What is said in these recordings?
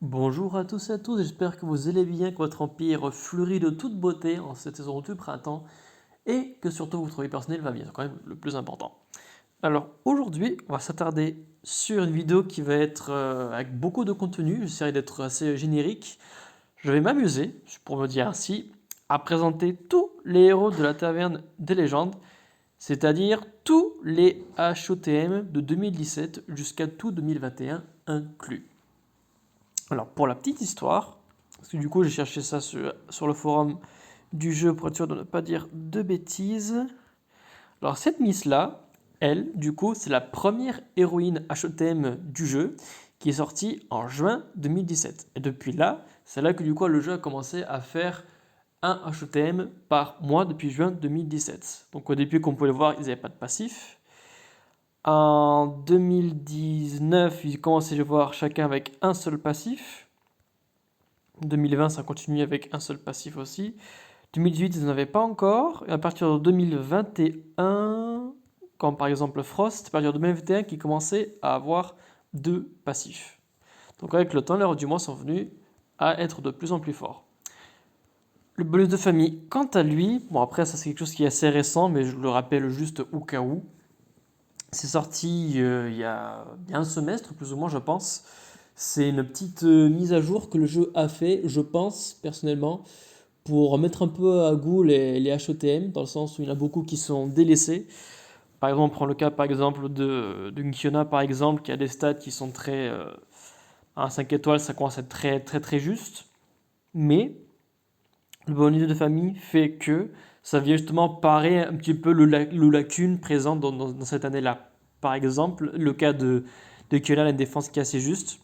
Bonjour à tous et à tous, j'espère que vous allez bien, que votre empire fleurit de toute beauté en cette saison du printemps et que surtout votre vie personnelle va bien, c'est quand même le plus important. Alors aujourd'hui, on va s'attarder sur une vidéo qui va être avec beaucoup de contenu, j'essaierai d'être assez générique. Je vais m'amuser, pour me dire ainsi, à présenter tous les héros de la taverne des légendes, c'est-à-dire tous les HOTM de 2017 jusqu'à tout 2021 inclus. Alors, pour la petite histoire, parce que du coup, j'ai cherché ça sur le forum du jeu pour être sûr de ne pas dire de bêtises. Alors, cette Miss-là, elle, du coup, c'est la première héroïne HTM du jeu qui est sortie en juin 2017. Et depuis là, c'est là que du coup, le jeu a commencé à faire un HTM par mois depuis juin 2017. Donc, au début, comme vous pouvez le voir, ils n'avaient pas de passif. En 2019, ils commençaient à voir chacun avec un seul passif. 2020, ça continue avec un seul passif aussi. 2018, ils n'en avaient pas encore. Et à partir de 2021, comme par exemple Frost, à partir de 2021, qui commençait à avoir deux passifs. Donc avec le temps, les héros du mois sont venus à être de plus en plus forts. Le bonus de famille, quant à lui, bon après ça c'est quelque chose qui est assez récent, mais je le rappelle juste au cas où. C'est sorti il y a bien un semestre, plus ou moins je pense. C'est une petite mise à jour que le jeu a fait, je pense personnellement, pour remettre un peu à goût les HOTM, dans le sens où il y en a beaucoup qui sont délaissés. Par exemple, on prend le cas par exemple de Nkiona, par exemple, qui a des stats qui sont très... à 5 étoiles, ça commence à être très très très juste. Mais le bonus de famille fait que ça vient justement parer un petit peu le lacune présent dans cette année-là. Par exemple, le cas de Nkiona, la défense qui est assez juste.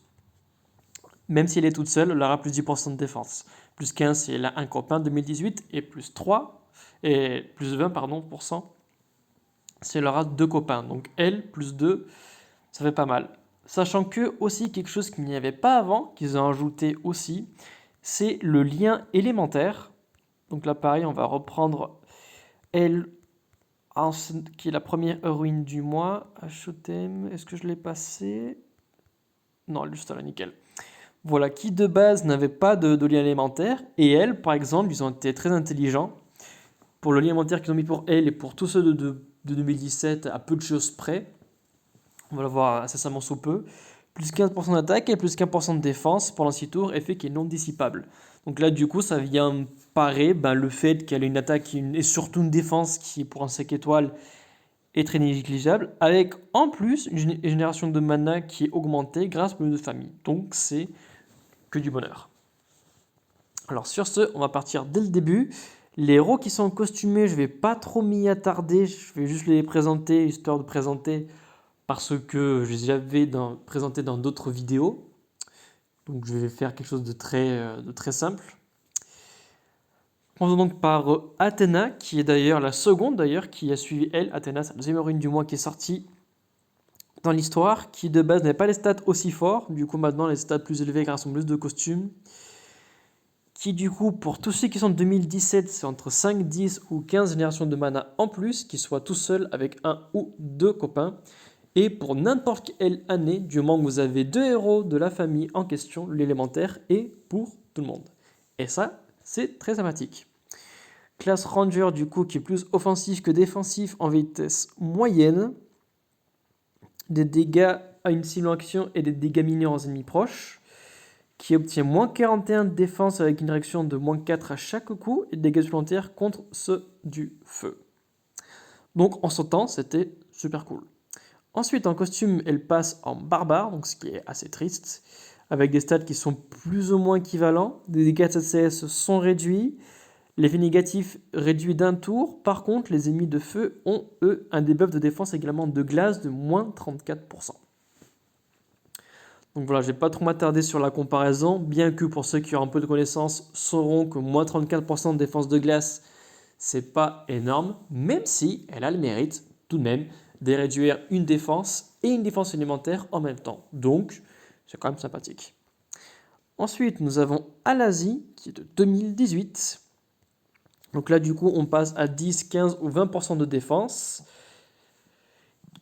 Même si elle est toute seule, elle aura plus 10% de défense. Plus 15 si elle a un copain 2018 et plus 3 et plus 20 pardon, pour cent si elle aura deux copains. Donc elle plus 2, ça fait pas mal. Sachant que aussi quelque chose qu'il n'y avait pas avant, qu'ils ont ajouté aussi, c'est le lien élémentaire. Donc là pareil, on va reprendre elle qui est la première héroïne du mois. HTM, est-ce que je l'ai passé? Non, juste là, nickel. Voilà, qui de base n'avait pas de lien élémentaire, et elle, par exemple, ils ont été très intelligents. Pour le lien élémentaire qu'ils ont mis pour elle et pour tous ceux de 2017, à peu de choses près, on va le voir incessamment sous peu, plus 15% d'attaque et plus 15% de défense pendant 6 tours, effet qui est non dissipable. Donc là, du coup, ça vient parer le fait qu'elle ait une attaque et surtout une défense qui, pour un 5 étoiles, est très négligeable, avec en plus une génération de mana qui est augmentée grâce au bonus de famille. Donc c'est que du bonheur. Alors sur ce, on va partir dès le début. Les héros qui sont costumés, je ne vais pas trop m'y attarder, je vais juste les présenter, histoire de présenter, parce que je les avais présentés dans d'autres vidéos. Donc je vais faire quelque chose de très simple. Commençons donc par Athéna, qui est d'ailleurs la seconde qui a suivi elle. Athéna, c'est la deuxième héroïne du mois qui est sortie dans l'histoire, qui de base n'avait pas les stats aussi forts, du coup maintenant les stats plus élevés grâce au plus de costumes. Qui du coup, pour tous ceux qui sont de 2017, c'est entre 5, 10 ou 15 générations de mana en plus, qui soient tout seuls avec un ou deux copains. Et pour n'importe quelle année, du moment que vous avez deux héros de la famille en question, l'élémentaire est pour tout le monde. Et ça, c'est très sympathique. Classe Ranger, du coup, qui est plus offensif que défensif en vitesse moyenne. Des dégâts à une cible en action et des dégâts mineurs aux ennemis proches. Qui obtient moins 41 de défense avec une réaction de moins 4 à chaque coup et des dégâts supplémentaires contre ceux du feu. Donc en sautant, c'était super cool. Ensuite, en costume, elle passe en barbare, donc ce qui est assez triste, avec des stats qui sont plus ou moins équivalents. Les dégâts de CS sont réduits, l'effet négatif réduit d'un tour. Par contre, les ennemis de feu ont, eux, un debuff de défense également de glace de moins 34%. Donc voilà, je ne vais pas trop m'attarder sur la comparaison, bien que pour ceux qui ont un peu de connaissances sauront que moins 34% de défense de glace, c'est pas énorme, même si elle a le mérite tout de même de réduire une défense et une défense élémentaire en même temps. Donc, c'est quand même sympathique. Ensuite, nous avons Alazi, qui est de 2018. Donc là, du coup, on passe à 10, 15 ou 20% de défense.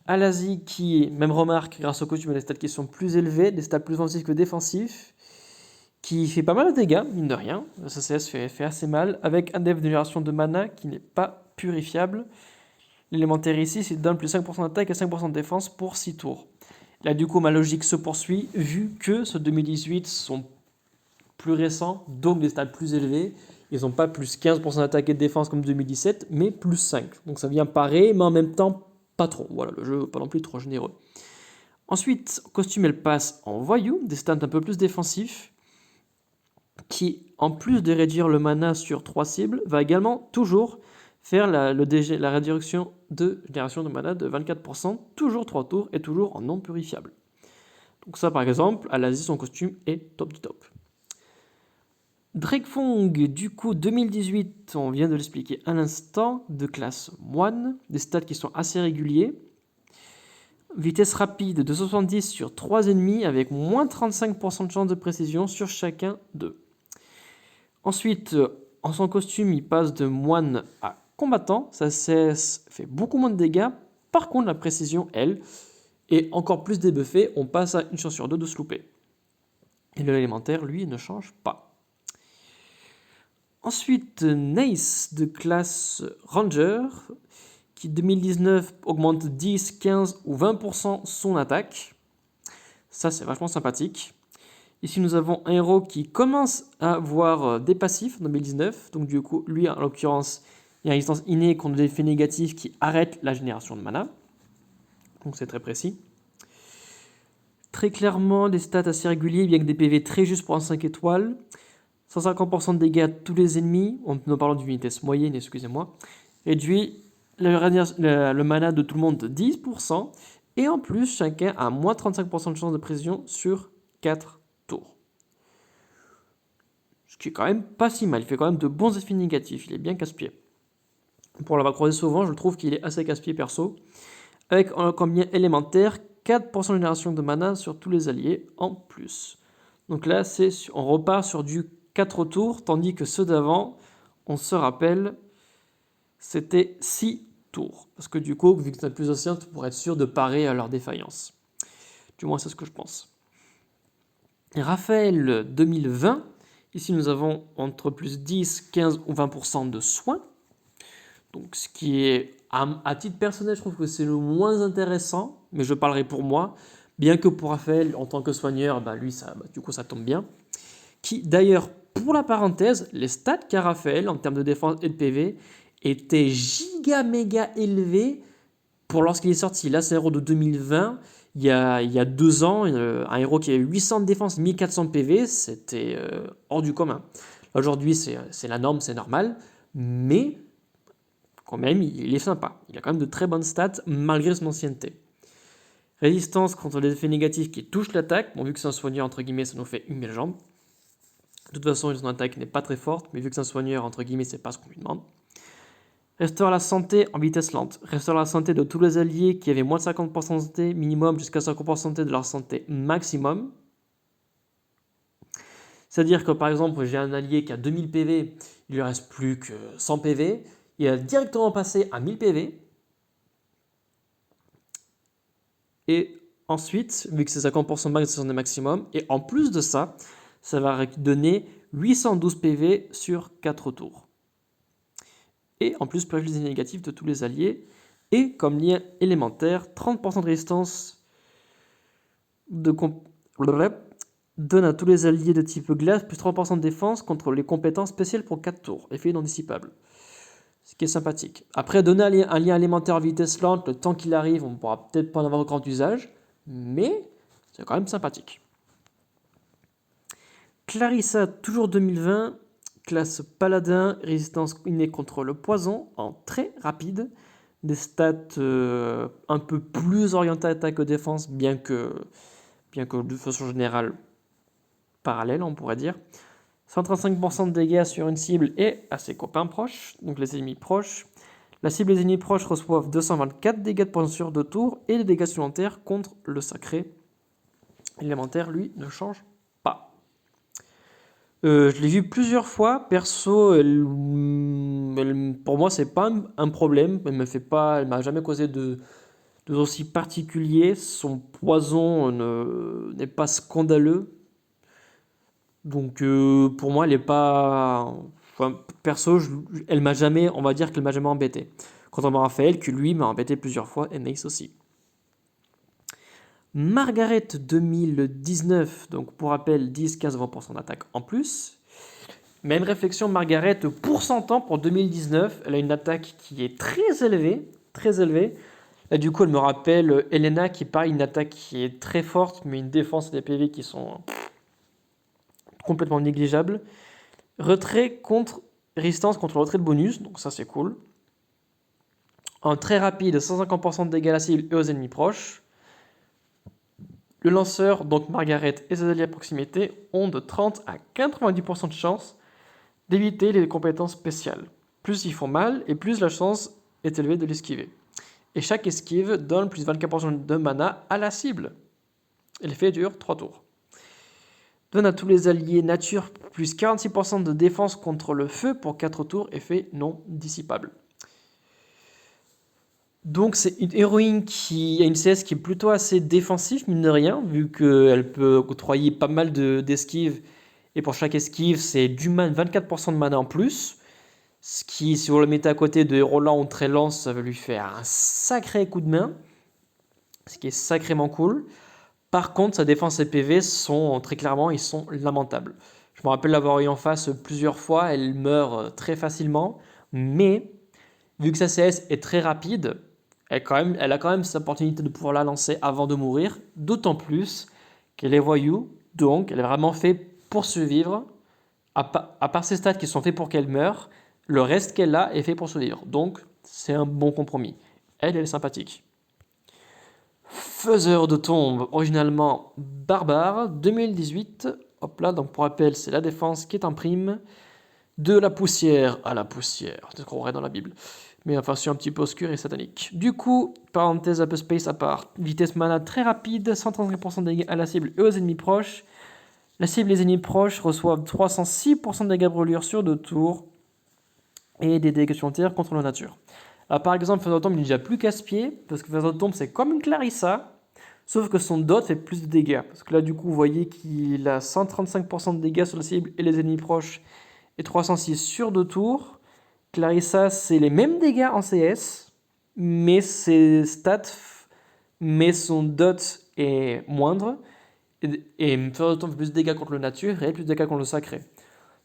Alazi qui, même remarque, grâce au costume, a des stats qui sont plus élevés, des stats plus offensifs que défensifs. qui fait pas mal de dégâts, mine de rien. Ça fait assez mal, avec un def de génération de mana qui n'est pas purifiable. L'élémentaire ici, c'est donne plus 5% d'attaque et 5% de défense pour 6 tours. Là, du coup, ma logique se poursuit, vu que ceux 2018 sont plus récents, donc des stats plus élevés. Ils n'ont pas plus 15% d'attaque et de défense comme 2017, mais plus 5. Donc ça vient pareil, mais en même temps, pas trop. Voilà, le jeu pas non plus trop généreux. Ensuite, costume, elle passe en voyou, des stats un peu plus défensifs, qui, en plus de réduire le mana sur 3 cibles, va également toujours faire la réduction de génération de mana de 24%, toujours 3 tours et toujours en non purifiable. Donc ça, par exemple, à l'Asie, son costume est top du top. Drakefong, du coup, 2018, on vient de l'expliquer à l'instant, de classe moine, des stats qui sont assez réguliers. Vitesse rapide de 70 sur 3 ennemis avec moins 35% de chance de précision sur chacun d'eux. Ensuite, en son costume, il passe de moine à combattant. Ça fait beaucoup moins de dégâts. Par contre, la précision, elle, est encore plus débuffée. On passe à une chance sur 2 de se louper. Et l'élémentaire, lui, ne change pas. Ensuite, Nace de classe Ranger, qui 2019 augmente 10, 15 ou 20% son attaque. Ça, c'est vachement sympathique. Ici, nous avons un héros qui commence à avoir des passifs en 2019. Donc, du coup, lui, en l'occurrence, il y a une résistance innée contre des effets négatifs qui arrêtent la génération de mana. Donc, c'est très précis. Très clairement, des stats assez réguliers, bien que des PV très justes pour un 5 étoiles. 150% de dégâts à tous les ennemis, en nous parlant d'une vitesse moyenne, excusez-moi. Réduit le mana de tout le monde de 10%. Et en plus, chacun a moins 35% de chance de précision sur 4 tours. Ce qui est quand même pas si mal. Il fait quand même de bons effets négatifs. Il est bien casse-pied. Pour l'avoir croisé souvent, je trouve qu'il est assez casse-pied perso. Avec un combien élémentaire, 4% de génération de mana sur tous les alliés en plus. Donc là, on repart sur du 4 tours, tandis que ceux d'avant, on se rappelle, c'était 6 tours. Parce que du coup, vu que tu as plus ancien, tu pourrais être sûr de parer à leur défaillance. Du moins, c'est ce que je pense. Raphaël 2020, ici nous avons entre plus 10, 15 ou 20% de soins. Donc ce qui est, à titre personnel, je trouve que c'est le moins intéressant, mais je parlerai pour moi. Bien que pour Raphaël, en tant que soigneur, lui, du coup, ça tombe bien. Qui, d'ailleurs, pour la parenthèse, les stats qu'a Raphaël en termes de défense et de PV étaient giga méga élevés pour lorsqu'il est sorti. Là, c'est un héros de 2020. Il y a 2 ans, un héros qui avait 800 de défense, 1400 de PV, c'était hors du commun. Aujourd'hui, c'est la norme, c'est normal, mais quand même, il est sympa. Il a quand même de très bonnes stats malgré son ancienneté. Résistance contre les effets négatifs qui touchent l'attaque. Bon, vu que c'est un soigneur, entre guillemets, ça nous fait une jambe. De toute façon, son attaque n'est pas très forte, mais vu que c'est un soigneur, entre guillemets, c'est pas ce qu'on lui demande. Restaure la santé en vitesse lente. Restaure la santé de tous les alliés qui avaient moins de 50% de santé minimum jusqu'à 50% de santé de leur santé maximum. C'est-à-dire que par exemple, j'ai un allié qui a 2000 PV, il lui reste plus que 100 PV, il va directement passer à 1000 PV. Et ensuite, vu que c'est 50% max de santé maximum, et en plus de ça, ça va donner 812 PV sur 4 tours. Et en plus, purge les négatifs de tous les alliés. Et comme lien élémentaire, 30% de résistance donne à tous les alliés de type glace plus 30% de défense contre les compétences spéciales pour 4 tours. Effet non dissipable. Ce qui est sympathique. Après, donner un lien élémentaire à vitesse lente, le temps qu'il arrive, on ne pourra peut-être pas en avoir grand usage, mais c'est quand même sympathique. Clarissa, toujours 2020, classe paladin, résistance innée contre le poison, en très rapide, des stats un peu plus orientées attaque que défense, bien que de façon générale parallèle, on pourrait dire. 135% de dégâts sur une cible et à ses copains proches, donc les ennemis proches. La cible et les ennemis proches reçoivent 224 dégâts de poison sur 2 tours et des dégâts supplémentaires contre le sacré. L'élémentaire, lui, ne change pas. Je l'ai vu plusieurs fois. Perso, pour moi, c'est pas un problème. Elle m'a jamais causé de aussi particulier. Son poison n'est pas scandaleux. Donc pour moi, elle est pas. Enfin, perso, elle m'a jamais, on va dire qu'elle m'a jamais embêté. Contrairement à Raphaël, qui lui m'a embêté plusieurs fois, et Mace aussi. Margaret 2019, donc pour rappel, 10, 15, 20% d'attaque en plus. Même réflexion, Margaret, pour 100 ans, pour 2019, elle a une attaque qui est très élevée, très élevée. Là, du coup, elle me rappelle Elena, qui pareil, une attaque qui est très forte, mais une défense et des PV qui sont complètement négligeables. Retrait contre résistance contre le retrait de bonus, donc ça c'est cool. Un très rapide, 150% de dégâts à la cible et aux ennemis proches. Le lanceur, donc Margaret et ses alliés à proximité, ont de 30 à 90% de chance d'éviter les compétences spéciales. Plus ils font mal, et plus la chance est élevée de l'esquiver. Et chaque esquive donne plus 24% de mana à la cible. Et l'effet dure 3 tours. Donne à tous les alliés nature plus 46% de défense contre le feu pour 4 tours, effet non dissipable. Donc c'est une héroïne qui a une CS qui est plutôt assez défensif, mine de rien, vu qu'elle peut octroyer pas mal d'esquives. Et pour chaque esquive, c'est 24% de mana en plus. Ce qui, si vous le mettez à côté de Roland ou très lance, ça va lui faire un sacré coup de main. Ce qui est sacrément cool. Par contre, sa défense et PV sont très clairement, ils sont lamentables. Je me rappelle l'avoir eu en face plusieurs fois, elle meurt très facilement. Mais, vu que sa CS est très rapide, elle a quand même cette opportunité de pouvoir la lancer avant de mourir. D'autant plus qu'elle est voyou, donc elle est vraiment faite pour survivre. À part ses stats qui sont faits pour qu'elle meure, le reste qu'elle a est fait pour survivre. Donc, c'est un bon compromis. Elle est sympathique. Faiseur de tombe, originalement barbare, 2018. Hop là, donc pour rappel, c'est la défense qui est en prime. De la poussière à la poussière. C'est ce qu'on aurait dans la Bible. Mais enfin, c'est un petit peu obscur et satanique. Du coup, parenthèse un peu space à part. Vitesse mana très rapide, 135% de dégâts à la cible et aux ennemis proches. La cible et les ennemis proches reçoivent 306% de dégâts brûlure sur 2 tours. Et des dégâts supplémentaires contre la nature. Alors, par exemple, Faiseur de tombe, il n'est déjà plus casse-pied, parce que Faiseur de tombe, c'est comme une Clarissa, sauf que son dot fait plus de dégâts. Parce que là, du coup, vous voyez qu'il a 135% de dégâts sur la cible et les ennemis proches, et 306 sur 2 tours. Clarissa, c'est les mêmes dégâts en CS, mais ses stats, mais son dot est moindre. Et Faiseur de tombe fait plus de dégâts contre le nature et plus de dégâts contre le sacré.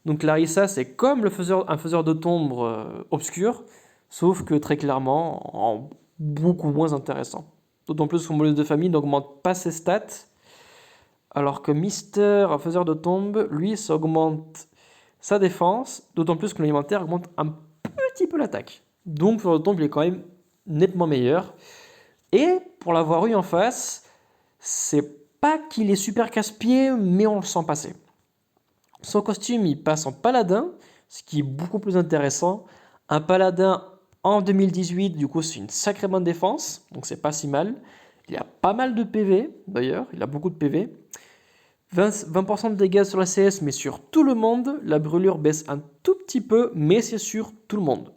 Donc Clarissa, c'est comme un faiseur de tombe obscur, sauf que très clairement, beaucoup moins intéressant. D'autant plus que son bonus de famille n'augmente pas ses stats, alors que Mister, un faiseur de tombe, lui, ça augmente sa défense, d'autant plus que l'alimentaire augmente un petit peu l'attaque. Donc faiseur de tombe, il est quand même nettement meilleur. Et pour l'avoir eu en face, c'est pas qu'il est super casse-pied, mais on le sent passer. Son costume, il passe en paladin, ce qui est beaucoup plus intéressant. Un paladin en 2018, du coup, c'est une sacrée bonne défense, donc c'est pas si mal. Il a pas mal de PV, d'ailleurs, il a beaucoup de PV. 20% de dégâts sur la CS, mais sur tout le monde. La brûlure baisse un tout petit peu, mais c'est sur tout le monde.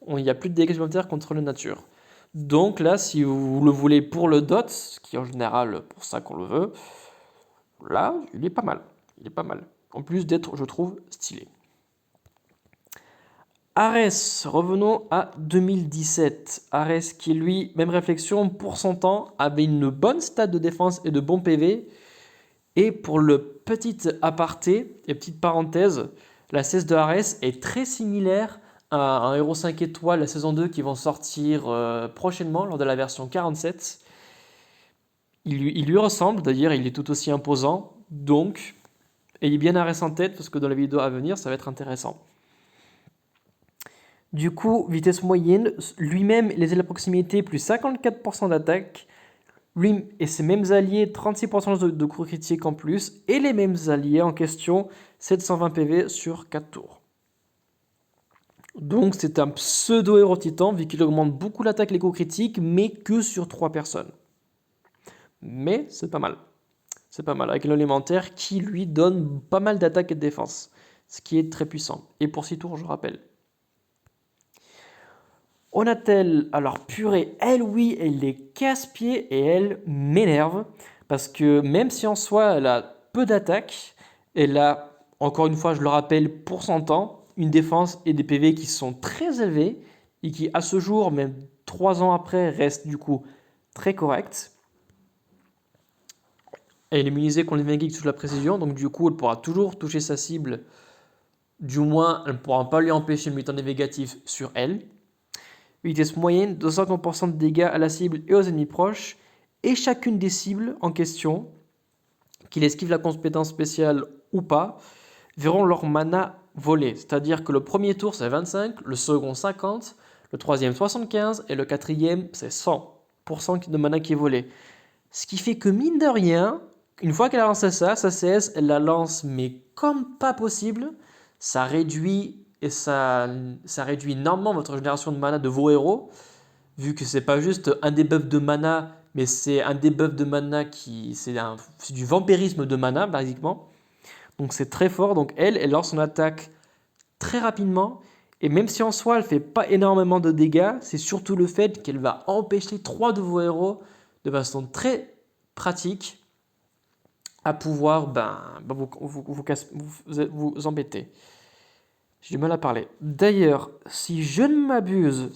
Il n'y a plus de dégâts supplémentaires contre la nature. Donc là, si vous le voulez pour le dot, ce qui est en général pour ça qu'on le veut, là, il est pas mal. Il est pas mal. En plus d'être, je trouve, stylé. Ares, revenons à 2017. Ares qui, lui, même réflexion, pour son temps, avait une bonne stat de défense et de bons PV. Et pour le petit aparté et petite parenthèse, la CS de Ares est très similaire à un héros 5 étoiles, la saison 2, qui vont sortir prochainement lors de la version 47. Il lui ressemble, d'ailleurs, il est tout aussi imposant. Donc, ayez bien Ares en tête, parce que dans la vidéo à venir, ça va être intéressant. Du coup, vitesse moyenne, lui-même, les ailes à proximité, plus 54% d'attaque. Lui et ses mêmes alliés, 36% de coup critique en plus. Et les mêmes alliés en question, 720 PV sur 4 tours. Donc c'est un pseudo-héros titan, vu qu'il augmente beaucoup l'attaque et les coups critiques, mais que sur 3 personnes. Mais c'est pas mal. C'est pas mal, avec l'élémentaire qui lui donne pas mal d'attaque et de défense. Ce qui est très puissant. Et pour 6 tours, je rappelle. Onatel, alors purée, elle oui, elle est casse-pied et elle m'énerve. Parce que même si en soi, elle a peu d'attaque. Elle a, encore une fois, je le rappelle, pour son temps, une défense et des PV qui sont très élevés et qui, à ce jour, même 3 ans après, restent du coup très corrects. Elle est immunisée contre les 20 geeks sous la précision, donc du coup, elle pourra toujours toucher sa cible. Du moins, elle ne pourra pas lui empêcher de muter négatif sur elle. Vitesse moyenne, 250% de dégâts à la cible et aux ennemis proches. Et chacune des cibles en question, qu'il esquive la compétence spéciale ou pas, verront leur mana voler. C'est-à-dire que le premier tour c'est 25, le second 50, le troisième 75 et le quatrième c'est 100% de mana qui est volé. Ce qui fait que mine de rien, une fois qu'elle a lancé ça, sa CS, elle la lance mais comme pas possible. Ça réduit énormément votre génération de mana de vos héros, vu que c'est pas juste un debuff de mana, mais c'est un debuff de mana c'est du vampirisme de mana, basiquement. Donc c'est très fort. Donc elle lance son attaque très rapidement. Et même si en soi elle fait pas énormément de dégâts, c'est surtout le fait qu'elle va empêcher 3 de vos héros de façon très pratique à pouvoir vous embêter. J'ai du mal à parler. D'ailleurs, si je ne m'abuse,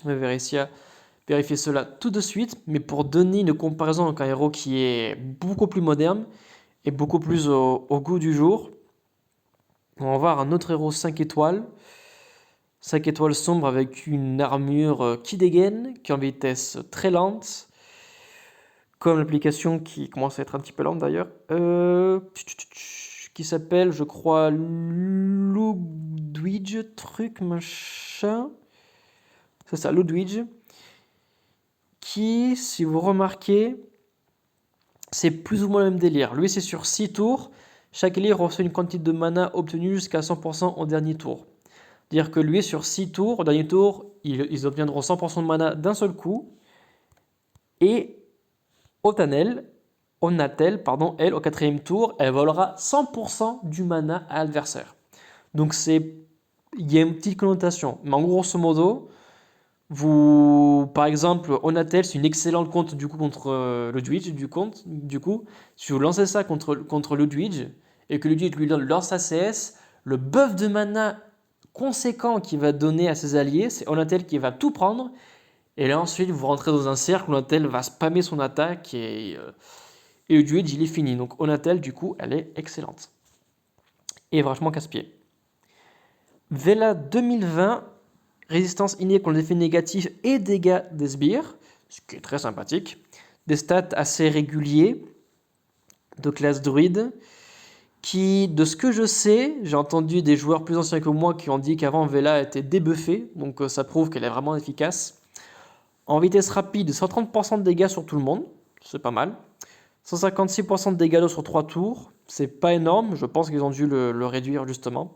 je vais vérifier cela tout de suite, mais pour donner une comparaison avec un héros qui est beaucoup plus moderne et beaucoup plus au goût du jour, on va voir un autre héros 5 étoiles. 5 étoiles sombre avec une armure qui dégaine, qui est en vitesse très lente, comme l'application qui commence à être un petit peu lente d'ailleurs, qui s'appelle, je crois, Ludwig, truc, machin. C'est ça, Ludwig, qui, si vous remarquez, c'est plus ou moins le même délire. Lui, c'est sur 6 tours. Chaque allié reçoit une quantité de mana obtenue jusqu'à 100% au dernier tour. C'est-à-dire que lui, sur 6 tours, au dernier tour, ils obtiendront 100% de mana d'un seul coup. Et Onatel, elle, au quatrième tour, elle volera 100% du mana à l'adversaire. Donc il y a une petite connotation. Mais en grosso modo, par exemple, Onatel, c'est une excellente compte du coup contre Ludwig, du coup, si vous lancez ça contre Ludwig, et que Ludwig lui lance sa CS, le buff de mana conséquent qu'il va donner à ses alliés, c'est Onatel qui va tout prendre, et là ensuite vous rentrez dans un cercle où Onatel va spammer son attaque, et Ludwig il est fini. Donc Onatel, du coup, elle est excellente. Et franchement casse-pied. Vela 2020, résistance innée contre les effets négatifs et dégâts des sbires, ce qui est très sympathique. Des stats assez réguliers de classe druide, qui, de ce que je sais, j'ai entendu des joueurs plus anciens que moi qui ont dit qu'avant Vela était débuffée, donc ça prouve qu'elle est vraiment efficace. En vitesse rapide, 130% de dégâts sur tout le monde, c'est pas mal. 156% de dégâts d'eau sur 3 tours, c'est pas énorme, je pense qu'ils ont dû le réduire justement.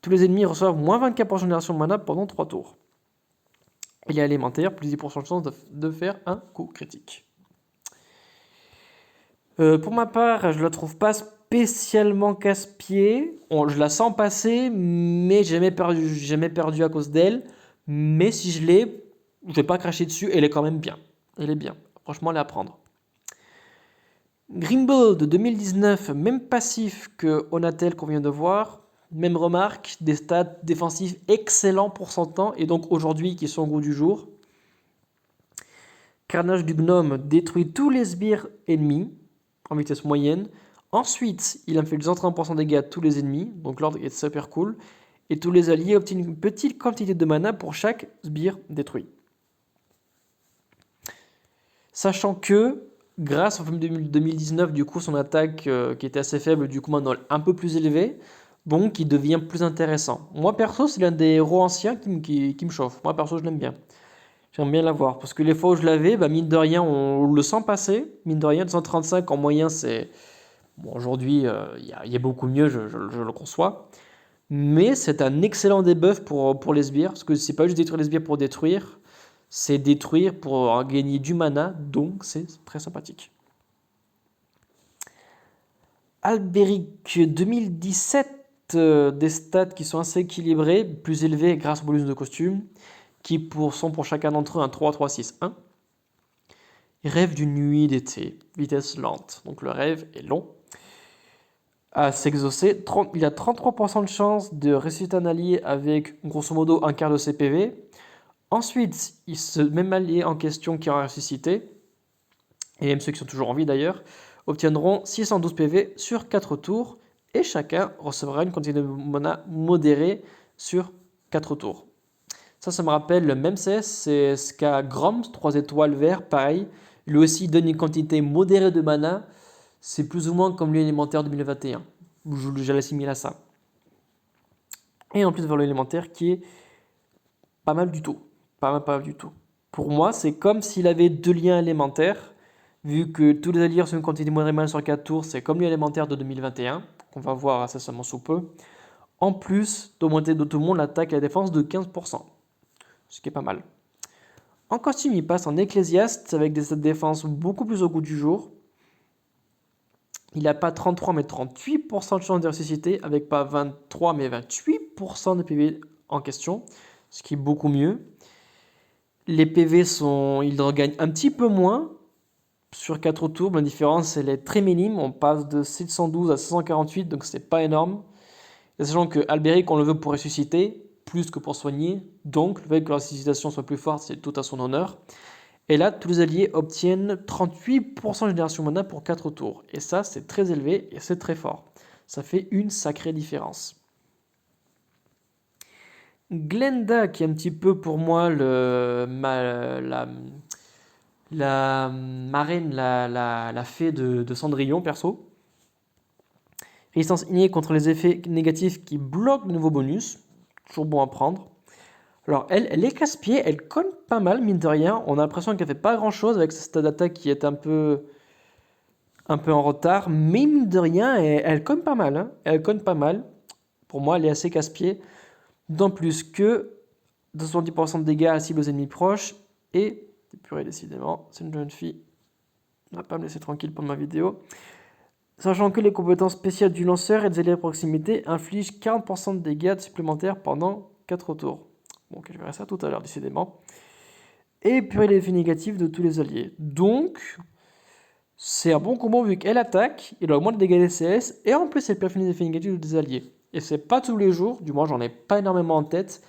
Tous les ennemis reçoivent moins 24% de génération de mana pendant 3 tours. Il est élémentaire, plus 10% de chance de faire un coup critique. Pour ma part, je la trouve pas spécialement casse-pied. Je la sens passer, mais j'ai jamais perdu à cause d'elle. Mais si je l'ai, je vais pas cracher dessus, elle est quand même bien. Elle est bien. Franchement, elle est à prendre. Grimbold 2019, même passif que Onatel qu'on vient de voir. Même remarque, des stats défensifs excellents pour son temps et donc aujourd'hui qui sont au goût du jour. Carnage du gnome détruit tous les sbires ennemis en vitesse moyenne. Ensuite, il inflige 130% de dégâts à tous les ennemis, donc l'ordre est super cool. Et tous les alliés obtiennent une petite quantité de mana pour chaque sbire détruit. Sachant que, grâce au film 2019, du coup, son attaque qui était assez faible, du coup maintenant un peu plus élevée, donc il devient plus intéressant. Moi perso, c'est l'un des héros anciens qui me chauffe. Moi perso, je l'aime bien. J'aime bien l'avoir. Parce que les fois où je l'avais, mine de rien, on le sent passer. Mine de rien, 235 en moyen, c'est... Bon, aujourd'hui, il y a beaucoup mieux, je le conçois. Mais c'est un excellent debuff pour les sbires. Parce que c'est pas juste détruire les sbires pour détruire. C'est détruire pour gagner du mana. Donc, c'est très sympathique. Alberic 2017, des stats qui sont assez équilibrés, plus élevés grâce au bonus de costume, qui sont pour chacun d'entre eux un 3, 3, 6, 1. Rêve d'une nuit d'été, vitesse lente. Donc le rêve est long. À s'exaucer, il a 33% de chance de ressusciter un allié avec grosso modo un quart de ses PV. Ensuite, ce même allié en question qui aura ressuscité, et même ceux qui sont toujours en vie d'ailleurs, obtiendront 612 PV sur 4 tours, et chacun recevra une quantité de mana modérée sur 4 tours. Ça me rappelle le même CS, c'est ce qu'a Groms, 3 étoiles vert, pareil. Lui aussi donne une quantité modérée de mana, c'est plus ou moins comme l'élémentaire 2021. Je l'assimile à ça. Et en plus de l'élémentaire qui est pas mal du tout. Pas mal du tout. Pour moi, c'est comme s'il avait 2 liens élémentaires, vu que tous les alliés sont une quantité modérée de mana sur 4 tours, c'est comme l'élémentaire de 2021, qu'on va voir incessamment sous peu. En plus d'augmenter de tout le monde l'attaque et la défense de 15%, ce qui est pas mal. En costume, il passe en ecclésiaste avec des défenses beaucoup plus au goût du jour. Il n'a pas 33 mais 38% de chance de ressusciter, avec pas 23 mais 28% de PV en question, ce qui est beaucoup mieux. Les PV il en gagne un petit peu moins sur 4 tours, mais la différence elle est très minime, on passe de 712 à 748, donc c'est pas énorme. Et sachant que Albéric on le veut pour ressusciter, plus que pour soigner, donc le fait que la ressuscitation soit plus forte, c'est tout à son honneur. Et là, tous les alliés obtiennent 38% de génération mana pour 4 tours. Et ça, c'est très élevé et c'est très fort. Ça fait une sacrée différence. Glenda, qui est un petit peu pour moi la marraine, la fée de Cendrillon, perso. Résistance innée contre les effets négatifs qui bloquent de nouveaux bonus. Toujours bon à prendre. Alors elle est casse-pied, elle cogne pas mal, mine de rien. On a l'impression qu'elle fait pas grand-chose avec ce stade d'attaque qui est un peu en retard. Mais mine de rien, elle cogne pas mal. Hein. Elle cogne pas mal. Pour moi, elle est assez casse-pied. D'autant plus que 70% de dégâts à la cible aux ennemis proches. Et, purée décidément, c'est une jeune fille. Elle va pas me laisser tranquille pour ma vidéo. Sachant que les compétences spéciales du lanceur et des alliés à proximité infligent 40% de dégâts supplémentaires pendant 4 tours. Bon, ok, je verrai ça tout à l'heure, décidément. Et puis les effets négatifs de tous les alliés. Donc, c'est un bon combo vu qu'elle attaque, il a au moins de dégâts DCS, et en plus elle perfine les effets négatifs des alliés. Et c'est pas tous les jours, du moins j'en ai pas énormément en tête,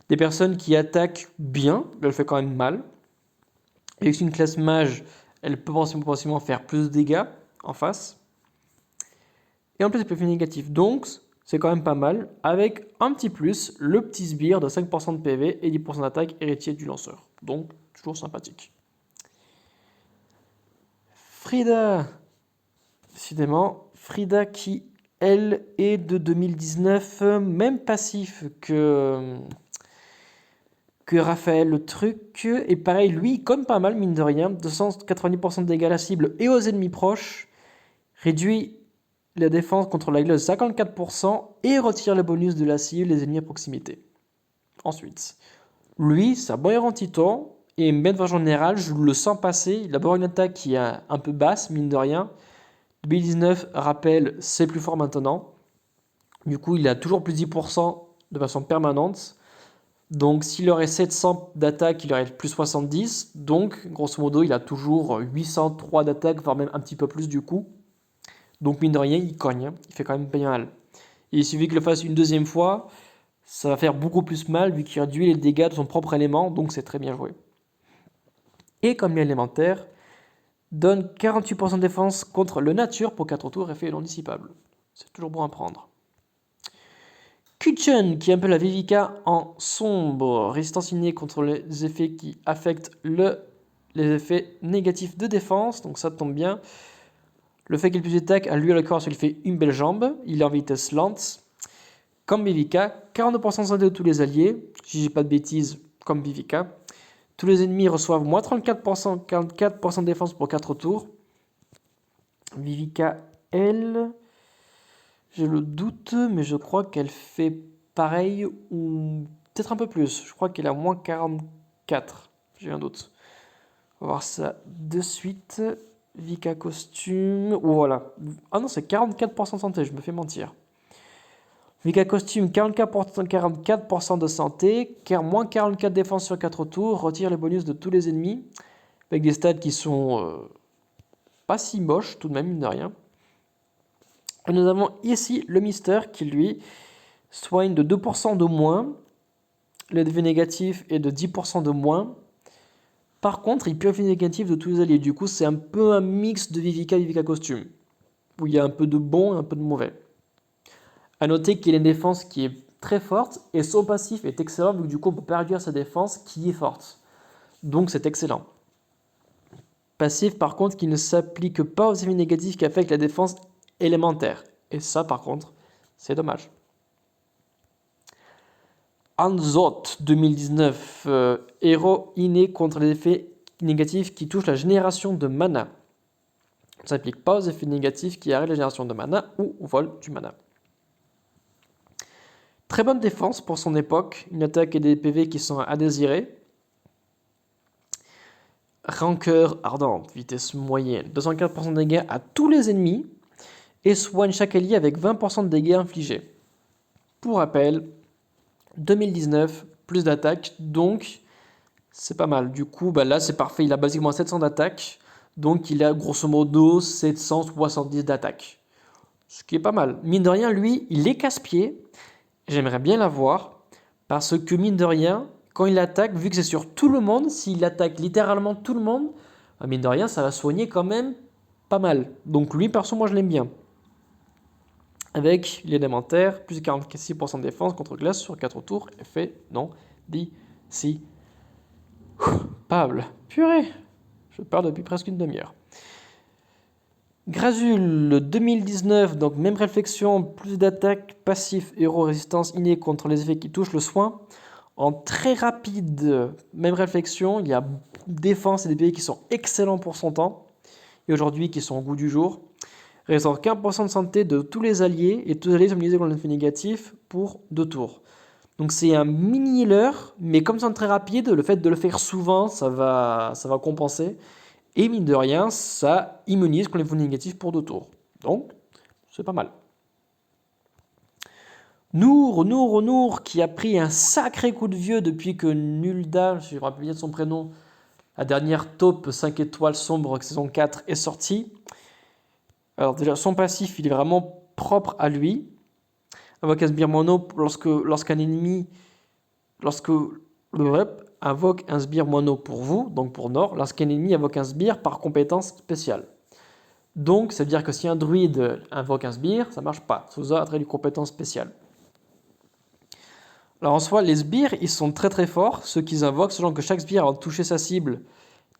des personnes qui attaquent bien, elle fait quand même mal. Et avec une classe mage, elle peut potentiellement faire plus de dégâts en face. Et en plus elle perfine négatif. Donc, c'est quand même pas mal, avec un petit plus, le petit sbire de 5% de PV et 10% d'attaque héritier du lanceur. Donc, toujours sympathique. Frida, décidément, Frida qui, elle, est de 2019, même passif que Raphaël le truc. Et pareil, lui, comme pas mal, mine de rien, 290% de dégâts à la cible et aux ennemis proches, réduit la défense contre la glace de 54% et retire le bonus de la cible des ennemis à proximité. Ensuite, lui, ça boire en titan, et même de façon générale, je le sens passer. Il a d'abord une attaque qui est un peu basse, mine de rien. 2019, rappel, c'est plus fort maintenant. Du coup, il a toujours plus 10% de façon permanente. Donc, s'il aurait 700 d'attaque, il aurait plus 70. Donc, grosso modo, il a toujours 803 d'attaque, voire même un petit peu plus du coup. Donc, mine de rien, il cogne. Il fait quand même bien mal. Et il suffit qu'il le fasse une deuxième fois, ça va faire beaucoup plus mal vu qu'il réduit les dégâts de son propre élément. Donc, c'est très bien joué. Et comme l'élémentaire, donne 48% de défense contre le nature pour 4 tours, effet non dissipable. C'est toujours bon à prendre. Kuchen, qui est un peu la Vivica en sombre, résistance innée contre les effets qui affectent les effets négatifs de défense, donc ça tombe bien. Le fait qu'il puisse attaquer à lui à la corps, il fait une belle jambe, il est en vitesse lente. Comme Vivica, 42% de santé de tous les alliés, si j'ai pas de bêtises, comme Vivica. Tous les ennemis reçoivent moins 34%, 44% de défense pour 4 tours. Vivica, elle, j'ai le doute, mais je crois qu'elle fait pareil ou peut-être un peu plus. Je crois qu'elle a moins 44. J'ai un doute. On va voir ça de suite. Vika costume. Oh, voilà. Ah non, c'est 44% de santé, je me fais mentir. Vika costume, 44% de santé, moins 44 défense sur 4 tours, retire les bonus de tous les ennemis. avec des stats qui sont pas si moches, tout de même, mine de rien. Et nous avons ici le Mister qui, lui, soigne de 2% de moins. Le DV négatif est de 10% de moins. Par contre, il purifie négatif de tous les alliés. Du coup, c'est un peu un mix de Vivica et Vivica Costume, où il y a un peu de bon et un peu de mauvais. A noter qu'il a une défense qui est très forte, et son passif est excellent, vu que du coup, on peut pas réduire sa défense qui est forte. Donc, c'est excellent. Passif, par contre, qui ne s'applique pas aux effets négatifs qui affectent la défense élémentaire. Et ça, par contre, c'est dommage. Anzot 2019, héros inné contre les effets négatifs qui touchent la génération de mana. Ça ne s'applique pas aux effets négatifs qui arrêtent la génération de mana ou au vol du mana. Très bonne défense pour son époque, une attaque et des PV qui sont à désirer. Rancœur ardente, vitesse moyenne, 204% de dégâts à tous les ennemis et soigne chaque allié avec 20% de dégâts infligés. Pour rappel, 2019, plus d'attaque, donc c'est pas mal. Du coup, là c'est parfait, il a basiquement 700 d'attaque, donc il a grosso modo 770 d'attaque. Ce qui est pas mal. Mine de rien, lui, il est casse-pied. J'aimerais bien l'avoir, parce que mine de rien, quand il attaque, vu que c'est sur tout le monde, s'il attaque littéralement tout le monde, mine de rien, ça va soigner quand même pas mal. Donc lui, perso, moi je l'aime bien. Avec l'élémentaire, plus 46% de défense contre glace sur 4 tours, effet non dissipable. Purée, je parle depuis presque une demi-heure. Grazul 2019, donc même réflexion, plus d'attaque, passif, héros, résistance innée contre les effets qui touchent le soin. En très rapide, même réflexion, il y a défense et des PV qui sont excellents pour son temps, et aujourd'hui qui sont au goût du jour. Restaure 15% de santé de tous les alliés, et tous les alliés sont immunisés contre l'effet négatif pour 2 tours. Donc c'est un mini healer, mais comme c'est très rapide, le fait de le faire souvent, ça va compenser. Et mine de rien, ça immunise contre l'effet négatif pour 2 tours. Donc, c'est pas mal. Nour, qui a pris un sacré coup de vieux depuis que Nulda, je me rappelle bien de son prénom, la dernière taupe 5 étoiles sombre saison 4 est sortie. Alors déjà, son passif, il est vraiment propre à lui. Invoque un sbire mono lorsqu'un ennemi, invoque un sbire mono pour vous, donc pour Nord, lorsqu'un ennemi invoque un sbire par compétence spéciale. Donc, ça veut dire que si un druide invoque un sbire, ça marche pas. Ça vous a attrayé une compétence spéciale. Alors en soi, les sbires, ils sont très très forts, ceux qu'ils invoquent, sachant que chaque sbire, avant de toucher sa cible,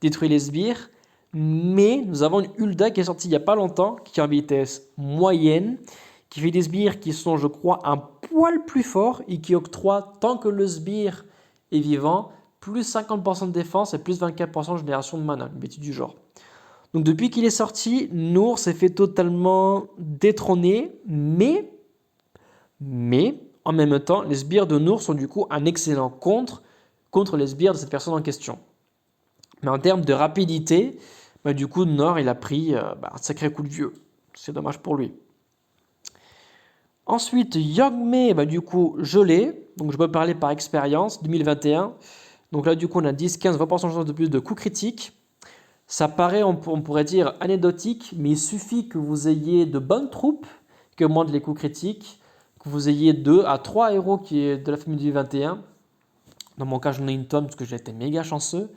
détruit les sbires. Mais nous avons une Hulda qui est sortie il n'y a pas longtemps, qui est en vitesse moyenne, qui fait des sbires qui sont, je crois, un poil plus forts et qui octroie, tant que le sbire est vivant, plus 50% de défense et plus 24% de génération de mana, une bêtise du genre. Donc depuis qu'il est sorti, Nour s'est fait totalement détrôner, mais en même temps, les sbires de Nour sont du coup un excellent contre les sbires de cette personne en question. Mais en termes de rapidité, du coup, Nour, il a pris un sacré coup de vieux. C'est dommage pour lui. Ensuite, Youngmei, du coup, je l'ai. Donc, je peux parler par expérience, 2021. Donc là, du coup, on a 10, 15, 20% de chance de plus de coups critiques. Ça paraît, on pourrait dire, anecdotique, mais il suffit que vous ayez de bonnes troupes qui augmentent les coups critiques, que vous ayez 2 à 3 héros qui est de la famille du 21. Dans mon cas, j'en ai une tonne parce que j'ai été méga chanceux.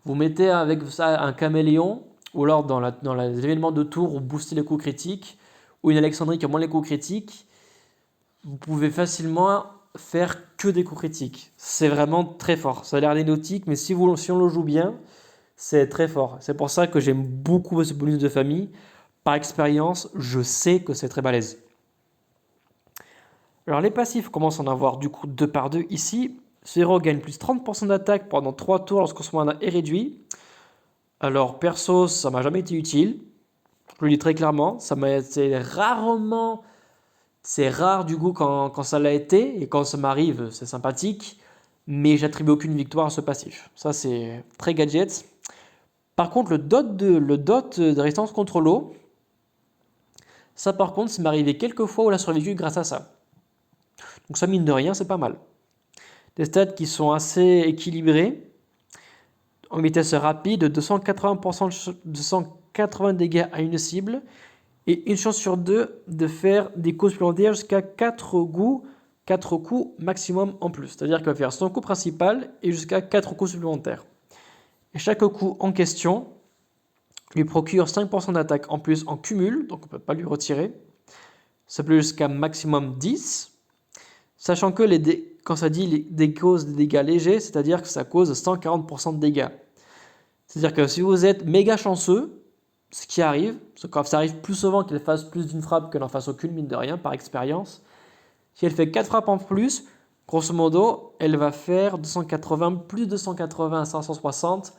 Vous mettez avec ça un caméléon, ou alors dans les événements de tour où booster les coups critiques, ou une Alexandrie qui augmente les coups critiques. Vous pouvez facilement faire que des coups critiques. C'est vraiment très fort. Ça a l'air anecdotique, mais si on le joue bien, c'est très fort. C'est pour ça que j'aime beaucoup ce bonus de famille. Par expérience, je sais que c'est très balèze. Alors les passifs commencent à en avoir du coup 2 par 2 ici. Ce héros gagne plus 30% d'attaque pendant 3 tours lorsque son mana est réduit. Alors perso, ça m'a jamais été utile. Je le dis très clairement. C'est rare du coup quand ça l'a été, et quand ça m'arrive, c'est sympathique, mais j'attribue aucune victoire à ce passif. Ça, c'est très gadget. Par contre, le dot de résistance contre l'eau, ça par contre, ça m'est arrivé quelques fois où il a survécu grâce à ça. Donc ça, mine de rien, c'est pas mal. Des stats qui sont assez équilibrés. En vitesse rapide, 280 dégâts à une cible et une chance sur deux de faire des coups supplémentaires jusqu'à 4 coups maximum en plus. C'est-à-dire qu'il va faire son coup principal et jusqu'à 4 coups supplémentaires. Et chaque coup en question lui procure 5% d'attaque en plus en cumul, donc on ne peut pas lui retirer. Ça peut jusqu'à maximum 10. Sachant que quand ça dit cause des dégâts légers, c'est-à-dire que ça cause 140% de dégâts. C'est-à-dire que si vous êtes méga chanceux, ce qui arrive, ça arrive plus souvent qu'elle fasse plus d'une frappe qu'elle n'en fasse aucune, mine de rien, par expérience. Si elle fait 4 frappes en plus, grosso modo, elle va faire 280, plus 280, 560,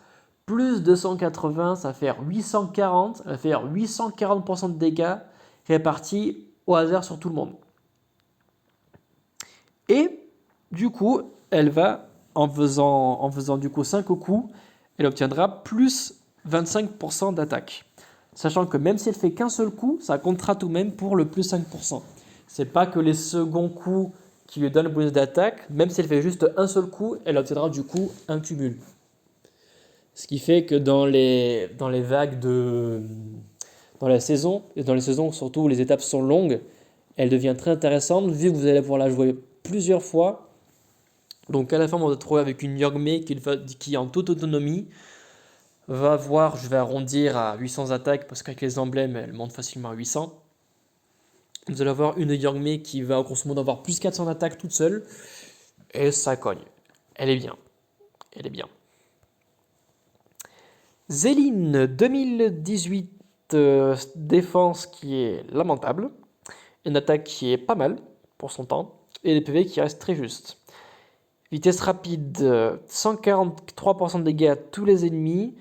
plus 280, ça va faire 840, elle va faire 840% de dégâts répartis au hasard sur tout le monde. Et du coup, elle va, en faisant du coup 5 coups, elle obtiendra plus 25% d'attaque. Sachant que même si elle fait qu'un seul coup, ça comptera tout de même pour le plus 5%. C'est pas que les seconds coups qui lui donnent le bonus d'attaque, même si elle fait juste un seul coup, elle obtiendra du coup un cumul. Ce qui fait que dans les vagues dans la saison, et dans les saisons surtout où les étapes sont longues, elle devient très intéressante vu que vous allez pouvoir la jouer plusieurs fois. Donc à la fin, on va se retrouver avec une Yogme qui en toute autonomie va avoir, je vais arrondir à 800 attaques parce qu'avec les emblèmes, elle monte facilement à 800. Vous allez avoir une Yogme qui va grosso modo avoir plus 400 d'attaque toute seule. Et ça cogne. Elle est bien. Elle est bien. Zéline 2018, défense qui est lamentable. Une attaque qui est pas mal pour son temps. Et des PV qui restent très justes. Vitesse rapide, 143% de dégâts à tous les ennemis.